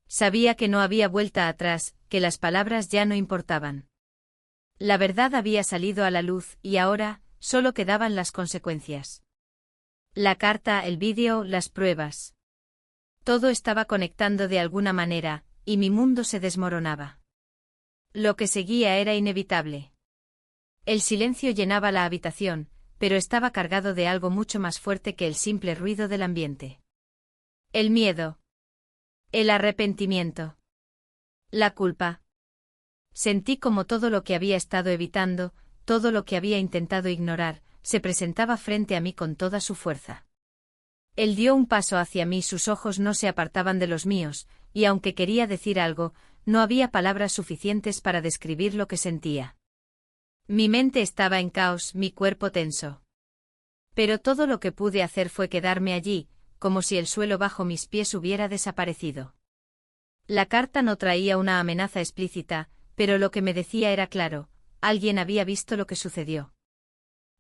Sabía que no había vuelta atrás, que las palabras ya no importaban. La verdad había salido a la luz, y ahora, solo quedaban las consecuencias. La carta, el vídeo, las pruebas. Todo estaba conectando de alguna manera, y mi mundo se desmoronaba. Lo que seguía era inevitable. El silencio llenaba la habitación, pero estaba cargado de algo mucho más fuerte que el simple ruido del ambiente. El miedo. El arrepentimiento. La culpa. Sentí como todo lo que había estado evitando, todo lo que había intentado ignorar, se presentaba frente a mí con toda su fuerza. Él dio un paso hacia mí, sus ojos no se apartaban de los míos, y aunque quería decir algo, no había palabras suficientes para describir lo que sentía. Mi mente estaba en caos, mi cuerpo tenso. Pero todo lo que pude hacer fue quedarme allí, como si el suelo bajo mis pies hubiera desaparecido. La carta no traía una amenaza explícita, pero lo que me decía era claro, alguien había visto lo que sucedió.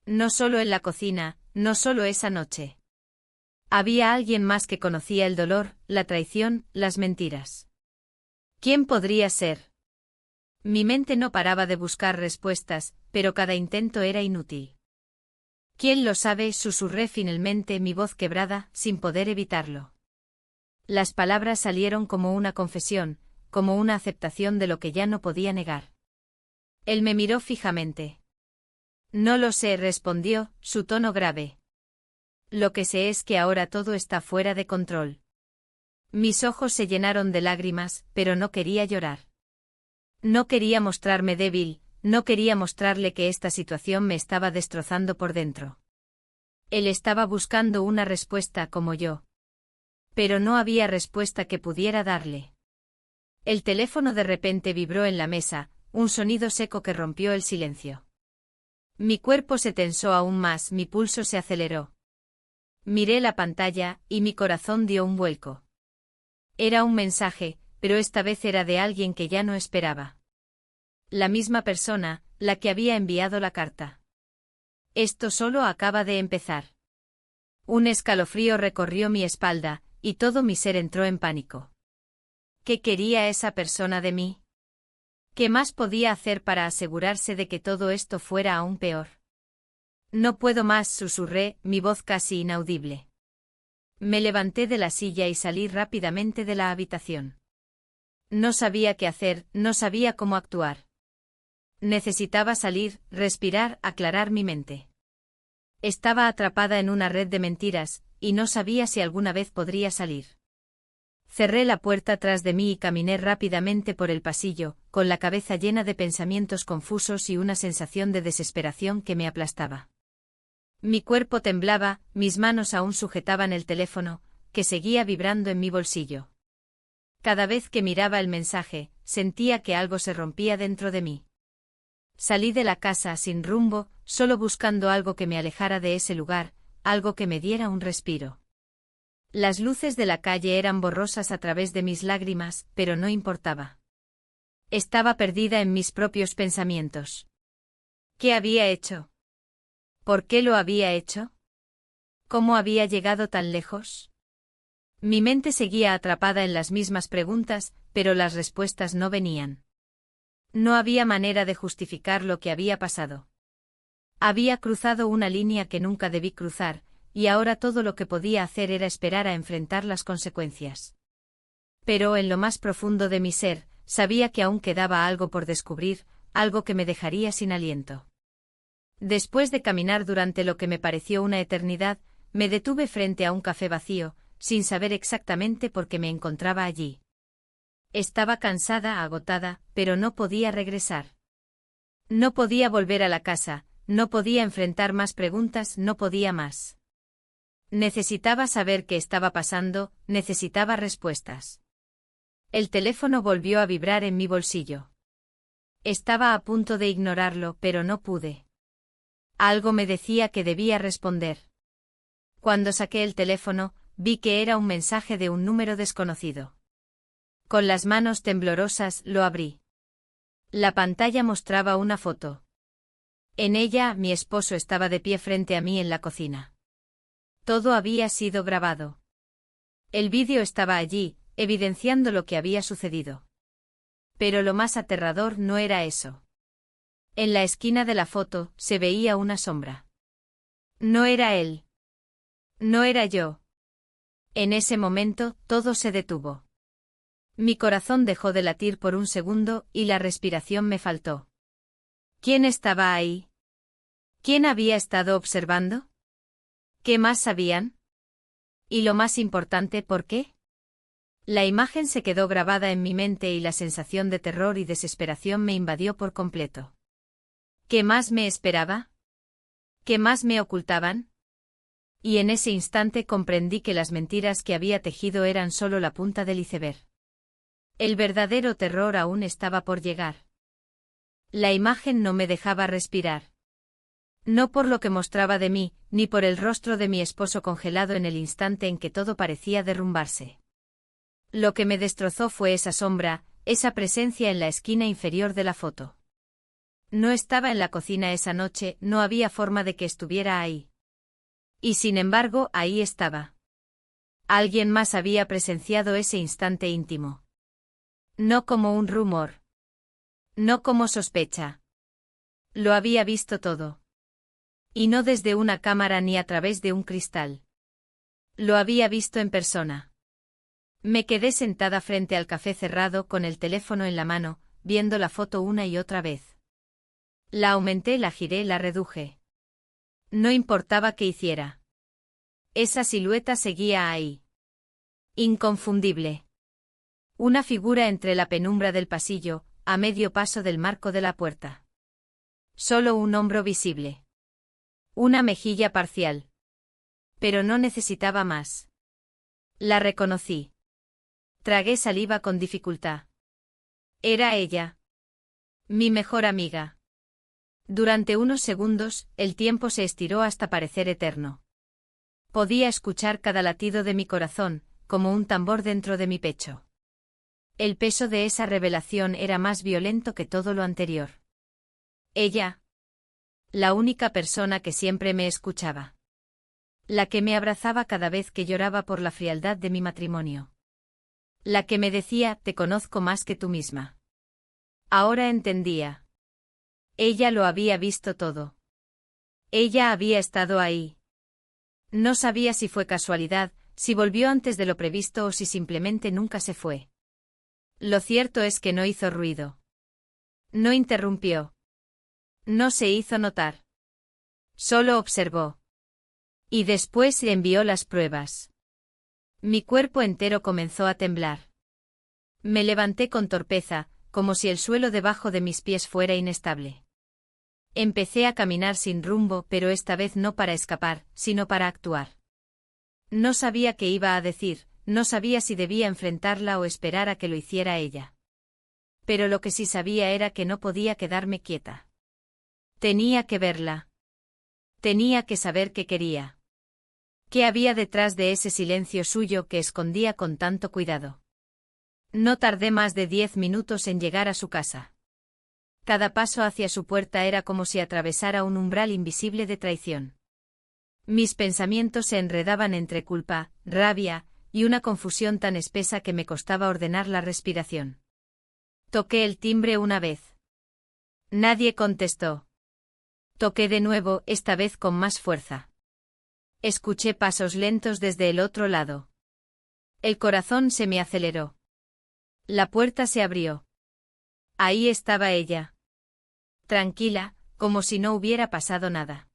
No solo en la cocina, no solo esa noche. Había alguien más que conocía el dolor, la traición, las mentiras. ¿Quién podría ser? Mi mente no paraba de buscar respuestas, pero cada intento era inútil. ¿Quién lo sabe?, susurré finalmente, mi voz quebrada, sin poder evitarlo. Las palabras salieron como una confesión, como una aceptación de lo que ya no podía negar. Él me miró fijamente. No lo sé, respondió, su tono grave. Lo que sé es que ahora todo está fuera de control. Mis ojos se llenaron de lágrimas, pero no quería llorar. No quería mostrarme débil, no quería mostrarle que esta situación me estaba destrozando por dentro. Él estaba buscando una respuesta como yo. Pero no había respuesta que pudiera darle. El teléfono de repente vibró en la mesa, un sonido seco que rompió el silencio. Mi cuerpo se tensó aún más, mi pulso se aceleró. Miré la pantalla, y mi corazón dio un vuelco. Era un mensaje, pero esta vez era de alguien que ya no esperaba. La misma persona, la que había enviado la carta. Esto solo acaba de empezar. Un escalofrío recorrió mi espalda, y todo mi ser entró en pánico. ¿Qué quería esa persona de mí? ¿Qué más podía hacer para asegurarse de que todo esto fuera aún peor? No puedo más, susurré, mi voz casi inaudible. Me levanté de la silla y salí rápidamente de la habitación. No sabía qué hacer, no sabía cómo actuar. Necesitaba salir, respirar, aclarar mi mente. Estaba atrapada en una red de mentiras, y no sabía si alguna vez podría salir. Cerré la puerta tras de mí y caminé rápidamente por el pasillo, con la cabeza llena de pensamientos confusos y una sensación de desesperación que me aplastaba. Mi cuerpo temblaba, mis manos aún sujetaban el teléfono, que seguía vibrando en mi bolsillo. Cada vez que miraba el mensaje, sentía que algo se rompía dentro de mí. Salí de la casa sin rumbo, solo buscando algo que me alejara de ese lugar, algo que me diera un respiro. Las luces de la calle eran borrosas a través de mis lágrimas, pero no importaba. Estaba perdida en mis propios pensamientos. ¿Qué había hecho? ¿Por qué lo había hecho? ¿Cómo había llegado tan lejos? Mi mente seguía atrapada en las mismas preguntas, pero las respuestas no venían. No había manera de justificar lo que había pasado. Había cruzado una línea que nunca debí cruzar, y ahora todo lo que podía hacer era esperar a enfrentar las consecuencias. Pero en lo más profundo de mi ser, sabía que aún quedaba algo por descubrir, algo que me dejaría sin aliento. Después de caminar durante lo que me pareció una eternidad, me detuve frente a un café vacío, sin saber exactamente por qué me encontraba allí. Estaba cansada, agotada, pero no podía regresar. No podía volver a la casa, no podía enfrentar más preguntas, no podía más. Necesitaba saber qué estaba pasando, necesitaba respuestas. El teléfono volvió a vibrar en mi bolsillo. Estaba a punto de ignorarlo, pero no pude. Algo me decía que debía responder. Cuando saqué el teléfono, vi que era un mensaje de un número desconocido. Con las manos temblorosas, lo abrí. La pantalla mostraba una foto. En ella, mi esposo estaba de pie frente a mí en la cocina. Todo había sido grabado. El vídeo estaba allí, evidenciando lo que había sucedido. Pero lo más aterrador no era eso. En la esquina de la foto, se veía una sombra. No era él. No era yo. En ese momento, todo se detuvo. Mi corazón dejó de latir por un segundo, y la respiración me faltó. ¿Quién estaba ahí? ¿Quién había estado observando? ¿Qué más sabían? Y lo más importante, ¿por qué? La imagen se quedó grabada en mi mente y la sensación de terror y desesperación me invadió por completo. ¿Qué más me esperaba? ¿Qué más me ocultaban? Y en ese instante comprendí que las mentiras que había tejido eran solo la punta del iceberg. El verdadero terror aún estaba por llegar. La imagen no me dejaba respirar. No por lo que mostraba de mí, ni por el rostro de mi esposo congelado en el instante en que todo parecía derrumbarse. Lo que me destrozó fue esa sombra, esa presencia en la esquina inferior de la foto. No estaba en la cocina esa noche, no había forma de que estuviera ahí. Y sin embargo, ahí estaba. Alguien más había presenciado ese instante íntimo. No como un rumor. No como sospecha. Lo había visto todo. Y no desde una cámara ni a través de un cristal. Lo había visto en persona. Me quedé sentada frente al café cerrado con el teléfono en la mano, viendo la foto una y otra vez. La aumenté, la giré, la reduje. No importaba qué hiciera. Esa silueta seguía ahí. Inconfundible. Una figura entre la penumbra del pasillo, a medio paso del marco de la puerta. Solo un hombro visible. Una mejilla parcial. Pero no necesitaba más. La reconocí. Tragué saliva con dificultad. Era ella. Mi mejor amiga. Durante unos segundos, el tiempo se estiró hasta parecer eterno. Podía escuchar cada latido de mi corazón, como un tambor dentro de mi pecho. El peso de esa revelación era más violento que todo lo anterior. Ella. La única persona que siempre me escuchaba. La que me abrazaba cada vez que lloraba por la frialdad de mi matrimonio. La que me decía, te conozco más que tú misma. Ahora entendía. Ella lo había visto todo. Ella había estado ahí. No sabía si fue casualidad, si volvió antes de lo previsto o si simplemente nunca se fue. Lo cierto es que no hizo ruido. No interrumpió. No se hizo notar. Solo observó. Y después envió las pruebas. Mi cuerpo entero comenzó a temblar. Me levanté con torpeza, como si el suelo debajo de mis pies fuera inestable. Empecé a caminar sin rumbo, pero esta vez no para escapar, sino para actuar. No sabía qué iba a decir, no sabía si debía enfrentarla o esperar a que lo hiciera ella. Pero lo que sí sabía era que no podía quedarme quieta. Tenía que verla. Tenía que saber qué quería. ¿Qué había detrás de ese silencio suyo que escondía con tanto cuidado? No tardé más de 10 minutos en llegar a su casa. Cada paso hacia su puerta era como si atravesara un umbral invisible de traición. Mis pensamientos se enredaban entre culpa, rabia, y una confusión tan espesa que me costaba ordenar la respiración. Toqué el timbre una vez. Nadie contestó. Toqué de nuevo, esta vez con más fuerza. Escuché pasos lentos desde el otro lado. El corazón se me aceleró. La puerta se abrió. Ahí estaba ella. Tranquila, como si no hubiera pasado nada.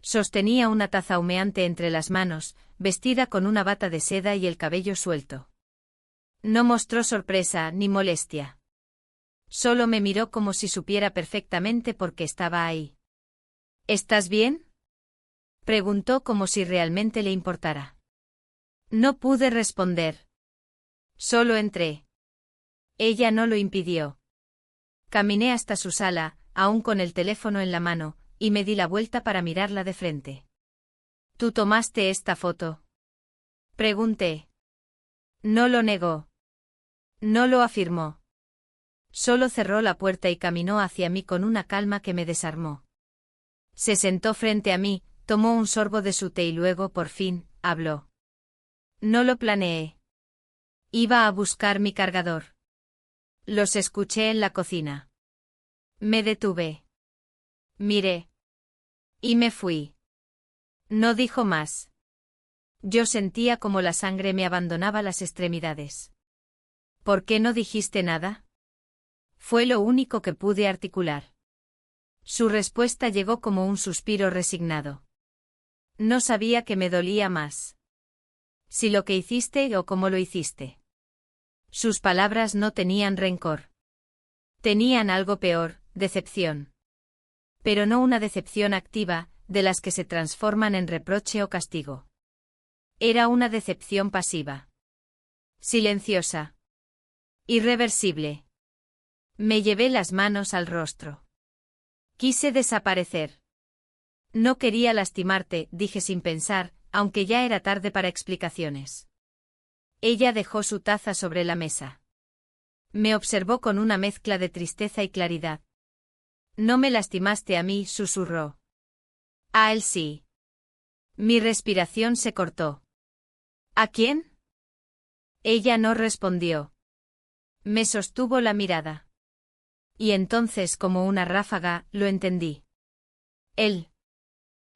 Sostenía una taza humeante entre las manos, vestida con una bata de seda y el cabello suelto. No mostró sorpresa ni molestia. Solo me miró como si supiera perfectamente por qué estaba ahí. ¿Estás bien?, preguntó como si realmente le importara. No pude responder. Solo entré. Ella no lo impidió. Caminé hasta su sala, aún con el teléfono en la mano, y me di la vuelta para mirarla de frente. ¿Tú tomaste esta foto?, pregunté. No lo negó. No lo afirmó. Solo cerró la puerta y caminó hacia mí con una calma que me desarmó. Se sentó frente a mí, tomó un sorbo de su té y luego, por fin, habló. No lo planeé. Iba a buscar mi cargador. Los escuché en la cocina. Me detuve. Miré. Y me fui. No dijo más. Yo sentía como la sangre me abandonaba las extremidades. ¿Por qué no dijiste nada?, fue lo único que pude articular. Su respuesta llegó como un suspiro resignado. No sabía qué me dolía más. Si lo que hiciste o cómo lo hiciste. Sus palabras no tenían rencor. Tenían algo peor, decepción. Pero no una decepción activa, de las que se transforman en reproche o castigo. Era una decepción pasiva. Silenciosa. Irreversible. Me llevé las manos al rostro. Quise desaparecer. No quería lastimarte, dije sin pensar, aunque ya era tarde para explicaciones. Ella dejó su taza sobre la mesa. Me observó con una mezcla de tristeza y claridad. No me lastimaste a mí, susurró. A él sí. Mi respiración se cortó. ¿A quién?, ella no respondió. Me sostuvo la mirada. Y entonces, como una ráfaga, lo entendí. Él.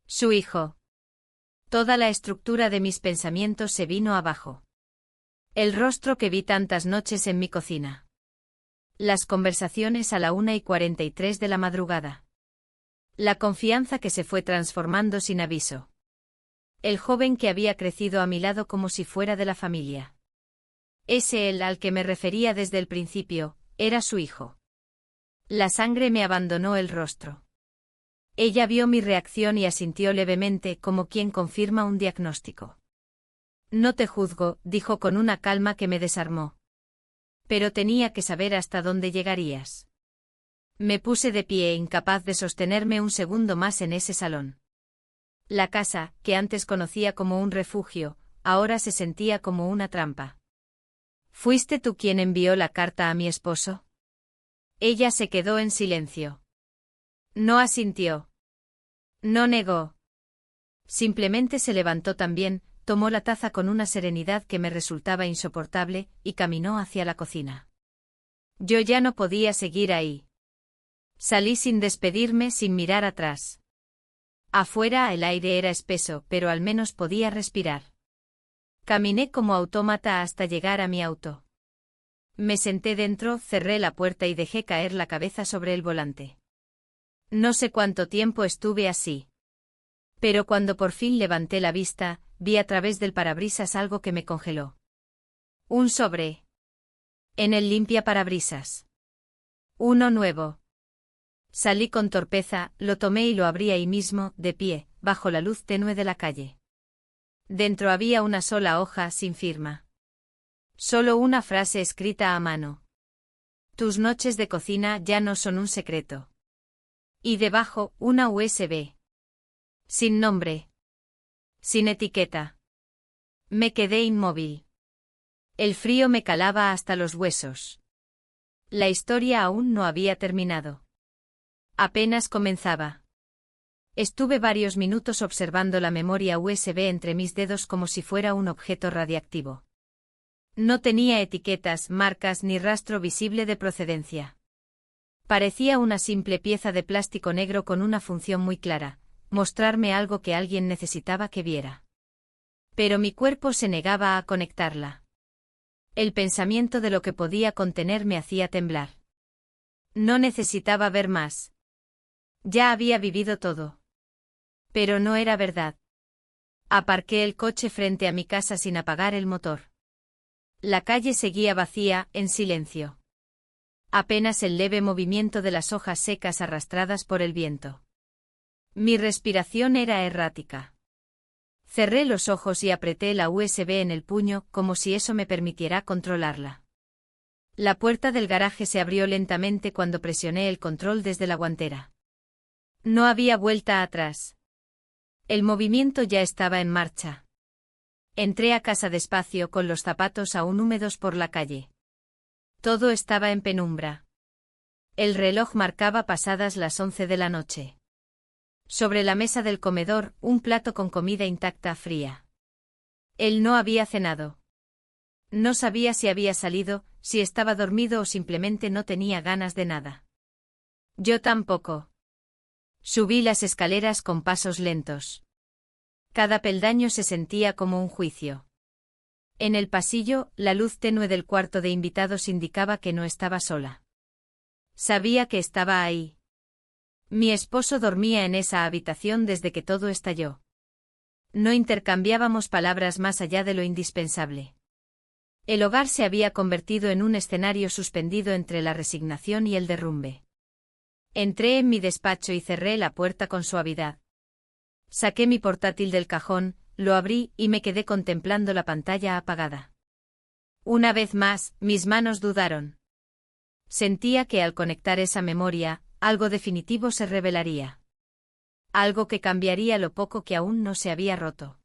Su hijo. Toda la estructura de mis pensamientos se vino abajo. El rostro que vi tantas noches en mi cocina. Las conversaciones a la 1:43 de la madrugada. La confianza que se fue transformando sin aviso. El joven que había crecido a mi lado como si fuera de la familia. Ese él al que me refería desde el principio, era su hijo. La sangre me abandonó el rostro. Ella vio mi reacción y asintió levemente como quien confirma un diagnóstico. No te juzgo, dijo con una calma que me desarmó. Pero tenía que saber hasta dónde llegarías. Me puse de pie, incapaz de sostenerme un segundo más en ese salón. La casa, que antes conocía como un refugio, ahora se sentía como una trampa. ¿Fuiste tú quien envió la carta a mi esposo? Ella se quedó en silencio. No asintió. No negó. Simplemente se levantó también, tomó la taza con una serenidad que me resultaba insoportable, y caminó hacia la cocina. Yo ya no podía seguir ahí. Salí sin despedirme, sin mirar atrás. Afuera el aire era espeso, pero al menos podía respirar. Caminé como autómata hasta llegar a mi auto. Me senté dentro, cerré la puerta y dejé caer la cabeza sobre el volante. No sé cuánto tiempo estuve así. Pero cuando por fin levanté la vista, vi a través del parabrisas algo que me congeló. Un sobre. En el limpiaparabrisas. Uno nuevo. Salí con torpeza, lo tomé y lo abrí ahí mismo, de pie, bajo la luz tenue de la calle. Dentro había una sola hoja sin firma. Solo una frase escrita a mano. Tus noches de cocina ya no son un secreto. Y debajo, una USB. Sin nombre. Sin etiqueta. Me quedé inmóvil. El frío me calaba hasta los huesos. La historia aún no había terminado. Apenas comenzaba. Estuve varios minutos observando la memoria USB entre mis dedos como si fuera un objeto radiactivo. No tenía etiquetas, marcas ni rastro visible de procedencia. Parecía una simple pieza de plástico negro con una función muy clara, mostrarme algo que alguien necesitaba que viera. Pero mi cuerpo se negaba a conectarla. El pensamiento de lo que podía contener me hacía temblar. No necesitaba ver más. Ya había vivido todo. Pero no era verdad. Aparqué el coche frente a mi casa sin apagar el motor. La calle seguía vacía, en silencio. Apenas el leve movimiento de las hojas secas arrastradas por el viento. Mi respiración era errática. Cerré los ojos y apreté la USB en el puño, como si eso me permitiera controlarla. La puerta del garaje se abrió lentamente cuando presioné el control desde la guantera. No había vuelta atrás. El movimiento ya estaba en marcha. Entré a casa despacio con los zapatos aún húmedos por la calle. Todo estaba en penumbra. El reloj marcaba pasadas las 11 de la noche. Sobre la mesa del comedor, un plato con comida intacta fría. Él no había cenado. No sabía si había salido, si estaba dormido o simplemente no tenía ganas de nada. Yo tampoco. Subí las escaleras con pasos lentos. Cada peldaño se sentía como un juicio. En el pasillo, la luz tenue del cuarto de invitados indicaba que no estaba sola. Sabía que estaba ahí. Mi esposo dormía en esa habitación desde que todo estalló. No intercambiábamos palabras más allá de lo indispensable. El hogar se había convertido en un escenario suspendido entre la resignación y el derrumbe. Entré en mi despacho y cerré la puerta con suavidad. Saqué mi portátil del cajón, lo abrí y me quedé contemplando la pantalla apagada. Una vez más, mis manos dudaron. Sentía que al conectar esa memoria, algo definitivo se revelaría. Algo que cambiaría lo poco que aún no se había roto.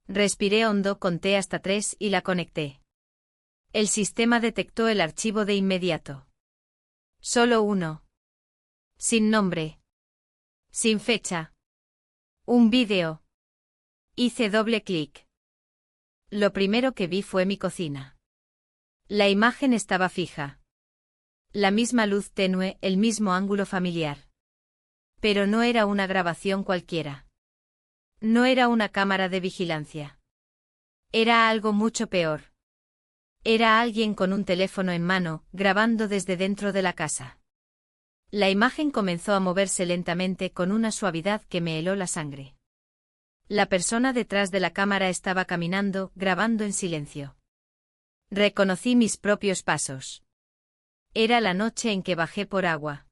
Respiré hondo, conté hasta 3 y la conecté. El sistema detectó el archivo de inmediato. Solo uno. Sin nombre. Sin fecha. Un vídeo. Hice doble clic. Lo primero que vi fue mi cocina. La imagen estaba fija. La misma luz tenue, el mismo ángulo familiar. Pero no era una grabación cualquiera. No era una cámara de vigilancia. Era algo mucho peor. Era alguien con un teléfono en mano, grabando desde dentro de la casa. La imagen comenzó a moverse lentamente con una suavidad que me heló la sangre. La persona detrás de la cámara estaba caminando, grabando en silencio. Reconocí mis propios pasos. Era la noche en que bajé por agua.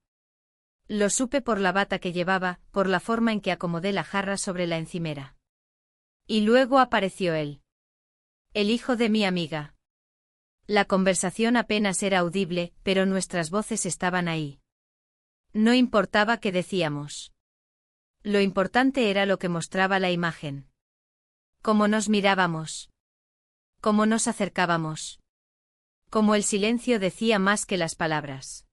Lo supe por la bata que llevaba, por la forma en que acomodé la jarra sobre la encimera. Y luego apareció él. El hijo de mi amiga. La conversación apenas era audible, pero nuestras voces estaban ahí. No importaba qué decíamos. Lo importante era lo que mostraba la imagen. Cómo nos mirábamos. Cómo nos acercábamos. Cómo el silencio decía más que las palabras.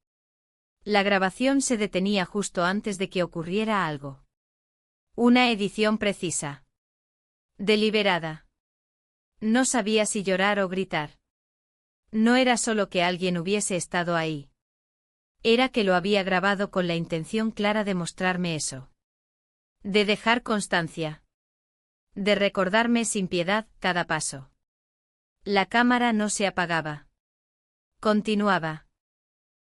La grabación se detenía justo antes de que ocurriera algo. Una edición precisa. Deliberada. No sabía si llorar o gritar. No era solo que alguien hubiese estado ahí. Era que lo había grabado con la intención clara de mostrarme eso. De dejar constancia. De recordarme sin piedad cada paso. La cámara no se apagaba. Continuaba.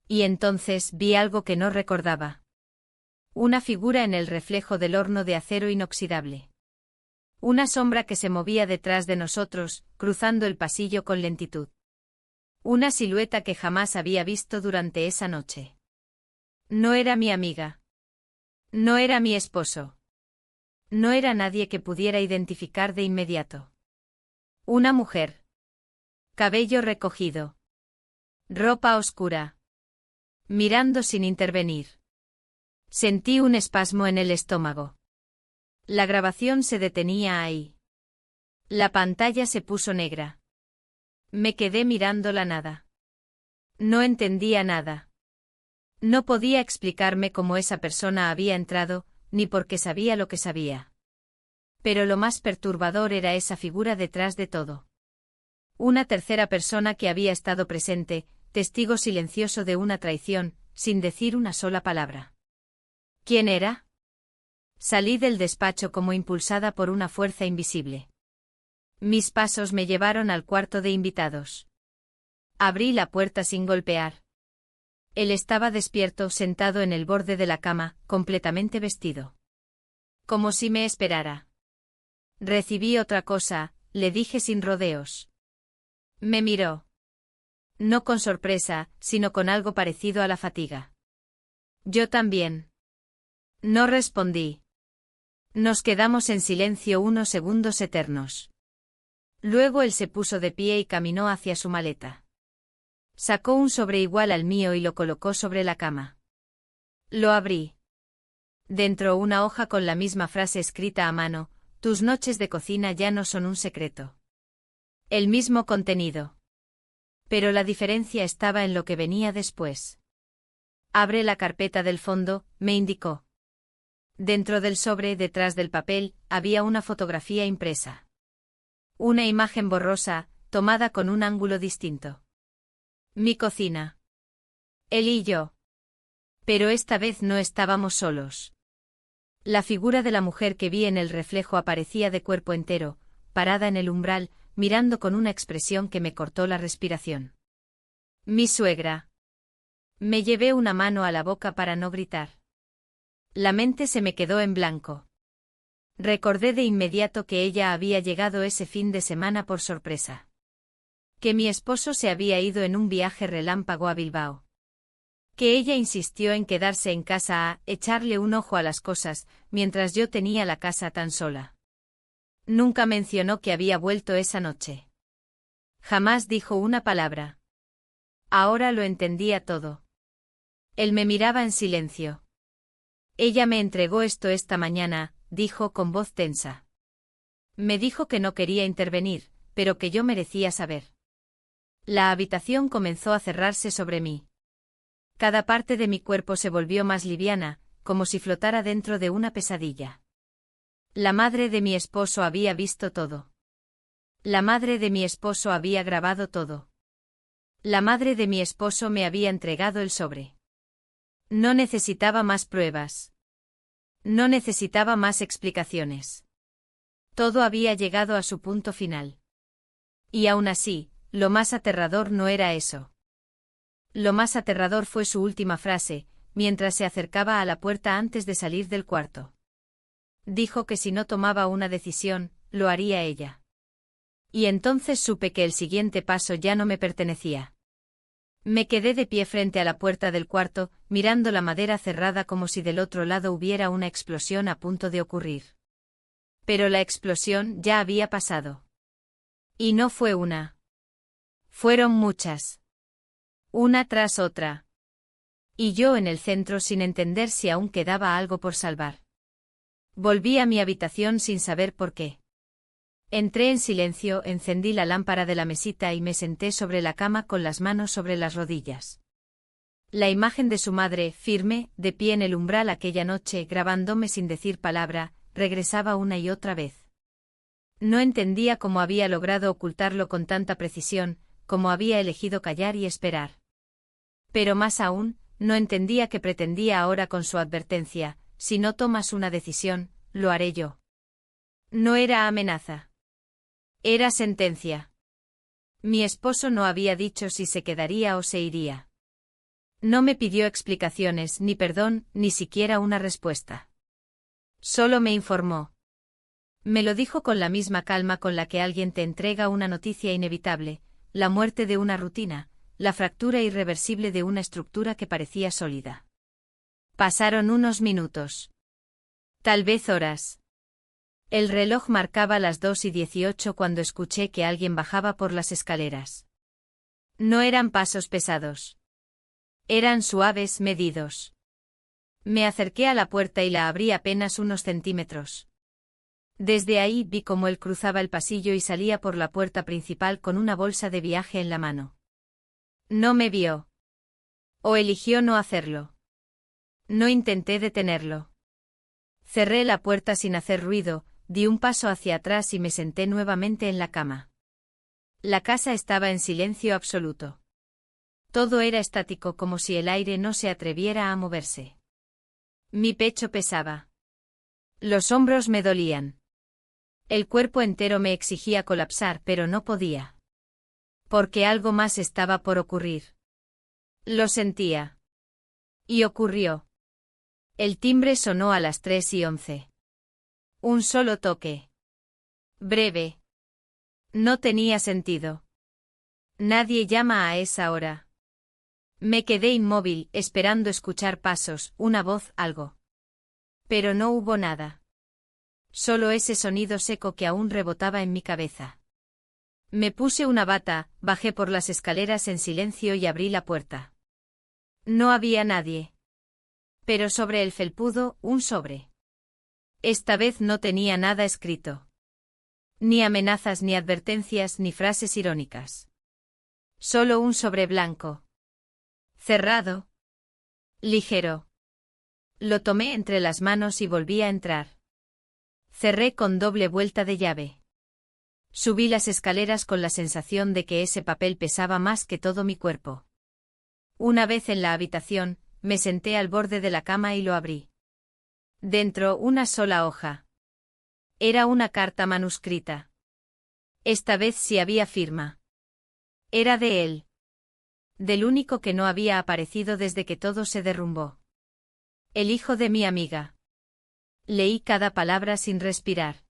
Y entonces vi algo que no recordaba. Una figura en el reflejo del horno de acero inoxidable. Una sombra que se movía detrás de nosotros, cruzando el pasillo con lentitud. Una silueta que jamás había visto durante esa noche. No era mi amiga. No era mi esposo. No era nadie que pudiera identificar de inmediato. Una mujer. Cabello recogido. Ropa oscura. Mirando sin intervenir. Sentí un espasmo en el estómago. La grabación se detenía ahí. La pantalla se puso negra. Me quedé mirando la nada. No entendía nada. No podía explicarme cómo esa persona había entrado, ni por qué sabía lo que sabía. Pero lo más perturbador era esa figura detrás de todo. Una tercera persona que había estado presente, testigo silencioso de una traición, sin decir una sola palabra. ¿Quién era? Salí del despacho como impulsada por una fuerza invisible. Mis pasos me llevaron al cuarto de invitados. Abrí la puerta sin golpear. Él estaba despierto, sentado en el borde de la cama, completamente vestido. Como si me esperara. Recibí otra cosa, le dije sin rodeos. Me miró. No con sorpresa, sino con algo parecido a la fatiga. Yo también. No respondí. Nos quedamos en silencio unos segundos eternos. Luego él se puso de pie y caminó hacia su maleta. Sacó un sobre igual al mío y lo colocó sobre la cama. Lo abrí. Dentro una hoja con la misma frase escrita a mano: tus noches de cocina ya no son un secreto. El mismo contenido. Pero la diferencia estaba en lo que venía después. Abre la carpeta del fondo, me indicó. Dentro del sobre, detrás del papel, había una fotografía impresa. Una imagen borrosa, tomada con un ángulo distinto. Mi cocina. Él y yo. Pero esta vez no estábamos solos. La figura de la mujer que vi en el reflejo aparecía de cuerpo entero, parada en el umbral, mirando con una expresión que me cortó la respiración. Mi suegra. Me llevé una mano a la boca para no gritar. La mente se me quedó en blanco. Recordé de inmediato que ella había llegado ese fin de semana por sorpresa. Que mi esposo se había ido en un viaje relámpago a Bilbao. Que ella insistió en quedarse en casa a echarle un ojo a las cosas, mientras yo tenía la casa tan sola. Nunca mencionó que había vuelto esa noche. Jamás dijo una palabra. Ahora lo entendía todo. Él me miraba en silencio. Ella me entregó esto esta mañana, dijo con voz tensa. Me dijo que no quería intervenir, pero que yo merecía saber. La habitación comenzó a cerrarse sobre mí. Cada parte de mi cuerpo se volvió más liviana, como si flotara dentro de una pesadilla. La madre de mi esposo había visto todo. La madre de mi esposo había grabado todo. La madre de mi esposo me había entregado el sobre. No necesitaba más pruebas. No necesitaba más explicaciones. Todo había llegado a su punto final. Y aún así, lo más aterrador no era eso. Lo más aterrador fue su última frase, mientras se acercaba a la puerta antes de salir del cuarto. Dijo que si no tomaba una decisión, lo haría ella. Y entonces supe que el siguiente paso ya no me pertenecía. Me quedé de pie frente a la puerta del cuarto, mirando la madera cerrada como si del otro lado hubiera una explosión a punto de ocurrir. Pero la explosión ya había pasado. Y no fue una. Fueron muchas. Una tras otra. Y yo en el centro sin entender si aún quedaba algo por salvar. Volví a mi habitación sin saber por qué. Entré en silencio, encendí la lámpara de la mesita y me senté sobre la cama con las manos sobre las rodillas. La imagen de su madre, firme, de pie en el umbral aquella noche, grabándome sin decir palabra, regresaba una y otra vez. No entendía cómo había logrado ocultarlo con tanta precisión, cómo había elegido callar y esperar. Pero más aún, no entendía qué pretendía ahora con su advertencia: si no tomas una decisión, lo haré yo. No era amenaza. Era sentencia. Mi esposo no había dicho si se quedaría o se iría. No me pidió explicaciones, ni perdón, ni siquiera una respuesta. Solo me informó. Me lo dijo con la misma calma con la que alguien te entrega una noticia inevitable: la muerte de una rutina, la fractura irreversible de una estructura que parecía sólida. Pasaron unos minutos. Tal vez horas. El reloj marcaba las 2:18 cuando escuché que alguien bajaba por las escaleras. No eran pasos pesados. Eran suaves, medidos. Me acerqué a la puerta y la abrí apenas unos centímetros. Desde ahí vi cómo él cruzaba el pasillo y salía por la puerta principal con una bolsa de viaje en la mano. No me vio. O eligió no hacerlo. No intenté detenerlo. Cerré la puerta sin hacer ruido, di un paso hacia atrás y me senté nuevamente en la cama. La casa estaba en silencio absoluto. Todo era estático, como si el aire no se atreviera a moverse. Mi pecho pesaba. Los hombros me dolían. El cuerpo entero me exigía colapsar, pero no podía. Porque algo más estaba por ocurrir. Lo sentía. Y ocurrió. El timbre sonó a las 3:11. Un solo toque. Breve. No tenía sentido. Nadie llama a esa hora. Me quedé inmóvil, esperando escuchar pasos, una voz, algo. Pero no hubo nada. Solo ese sonido seco que aún rebotaba en mi cabeza. Me puse una bata, bajé por las escaleras en silencio y abrí la puerta. No había nadie. Pero sobre el felpudo, un sobre. Esta vez no tenía nada escrito. Ni amenazas, ni advertencias, ni frases irónicas. Solo un sobre blanco. Cerrado. Ligero. Lo tomé entre las manos y volví a entrar. Cerré con doble vuelta de llave. Subí las escaleras con la sensación de que ese papel pesaba más que todo mi cuerpo. Una vez en la habitación, me senté al borde de la cama y lo abrí. Dentro, una sola hoja. Era una carta manuscrita. Esta vez sí había firma. Era de él. Del único que no había aparecido desde que todo se derrumbó. El hijo de mi amiga. Leí cada palabra sin respirar.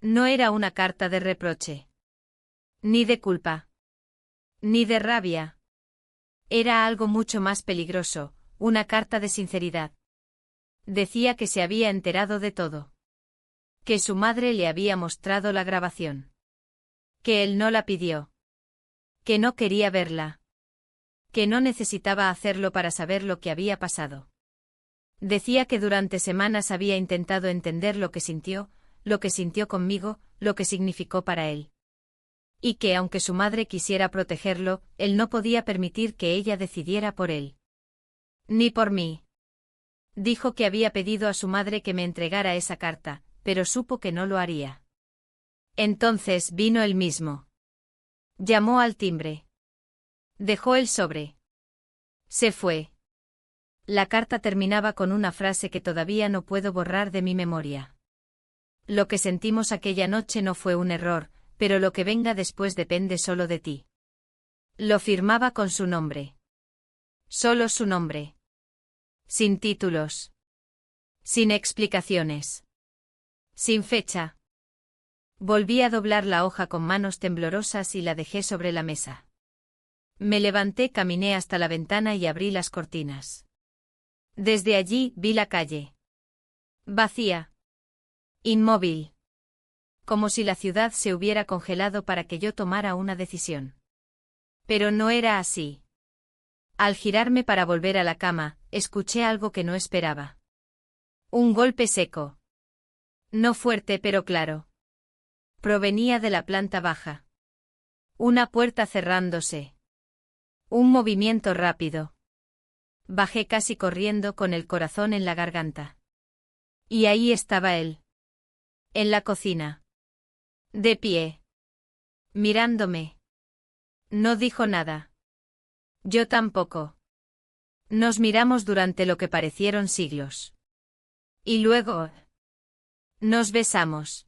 No era una carta de reproche. Ni de culpa. Ni de rabia. Era algo mucho más peligroso, una carta de sinceridad. Decía que se había enterado de todo. Que su madre le había mostrado la grabación. Que él no la pidió. Que no quería verla. Que no necesitaba hacerlo para saber lo que había pasado. Decía que durante semanas había intentado entender lo que sintió conmigo, lo que significó para él. Y que aunque su madre quisiera protegerlo, él no podía permitir que ella decidiera por él. Ni por mí. Dijo que había pedido a su madre que me entregara esa carta, pero supo que no lo haría. Entonces vino él mismo. Llamó al timbre. Dejó el sobre. Se fue. La carta terminaba con una frase que todavía no puedo borrar de mi memoria. Lo que sentimos aquella noche no fue un error, pero lo que venga después depende solo de ti. Lo firmaba con su nombre. Solo su nombre. Sin títulos. Sin explicaciones. Sin fecha. Volví a doblar la hoja con manos temblorosas y la dejé sobre la mesa. Me levanté, caminé hasta la ventana y abrí las cortinas. Desde allí vi la calle. Vacía. Inmóvil. Como si la ciudad se hubiera congelado para que yo tomara una decisión. Pero no era así. Al girarme para volver a la cama, escuché algo que no esperaba. Un golpe seco. No fuerte pero claro. Provenía de la planta baja. Una puerta cerrándose. Un movimiento rápido. Bajé casi corriendo con el corazón en la garganta. Y ahí estaba él. En la cocina. De pie. Mirándome. No dijo nada. Yo tampoco. Nos miramos durante lo que parecieron siglos. Y luego... nos besamos.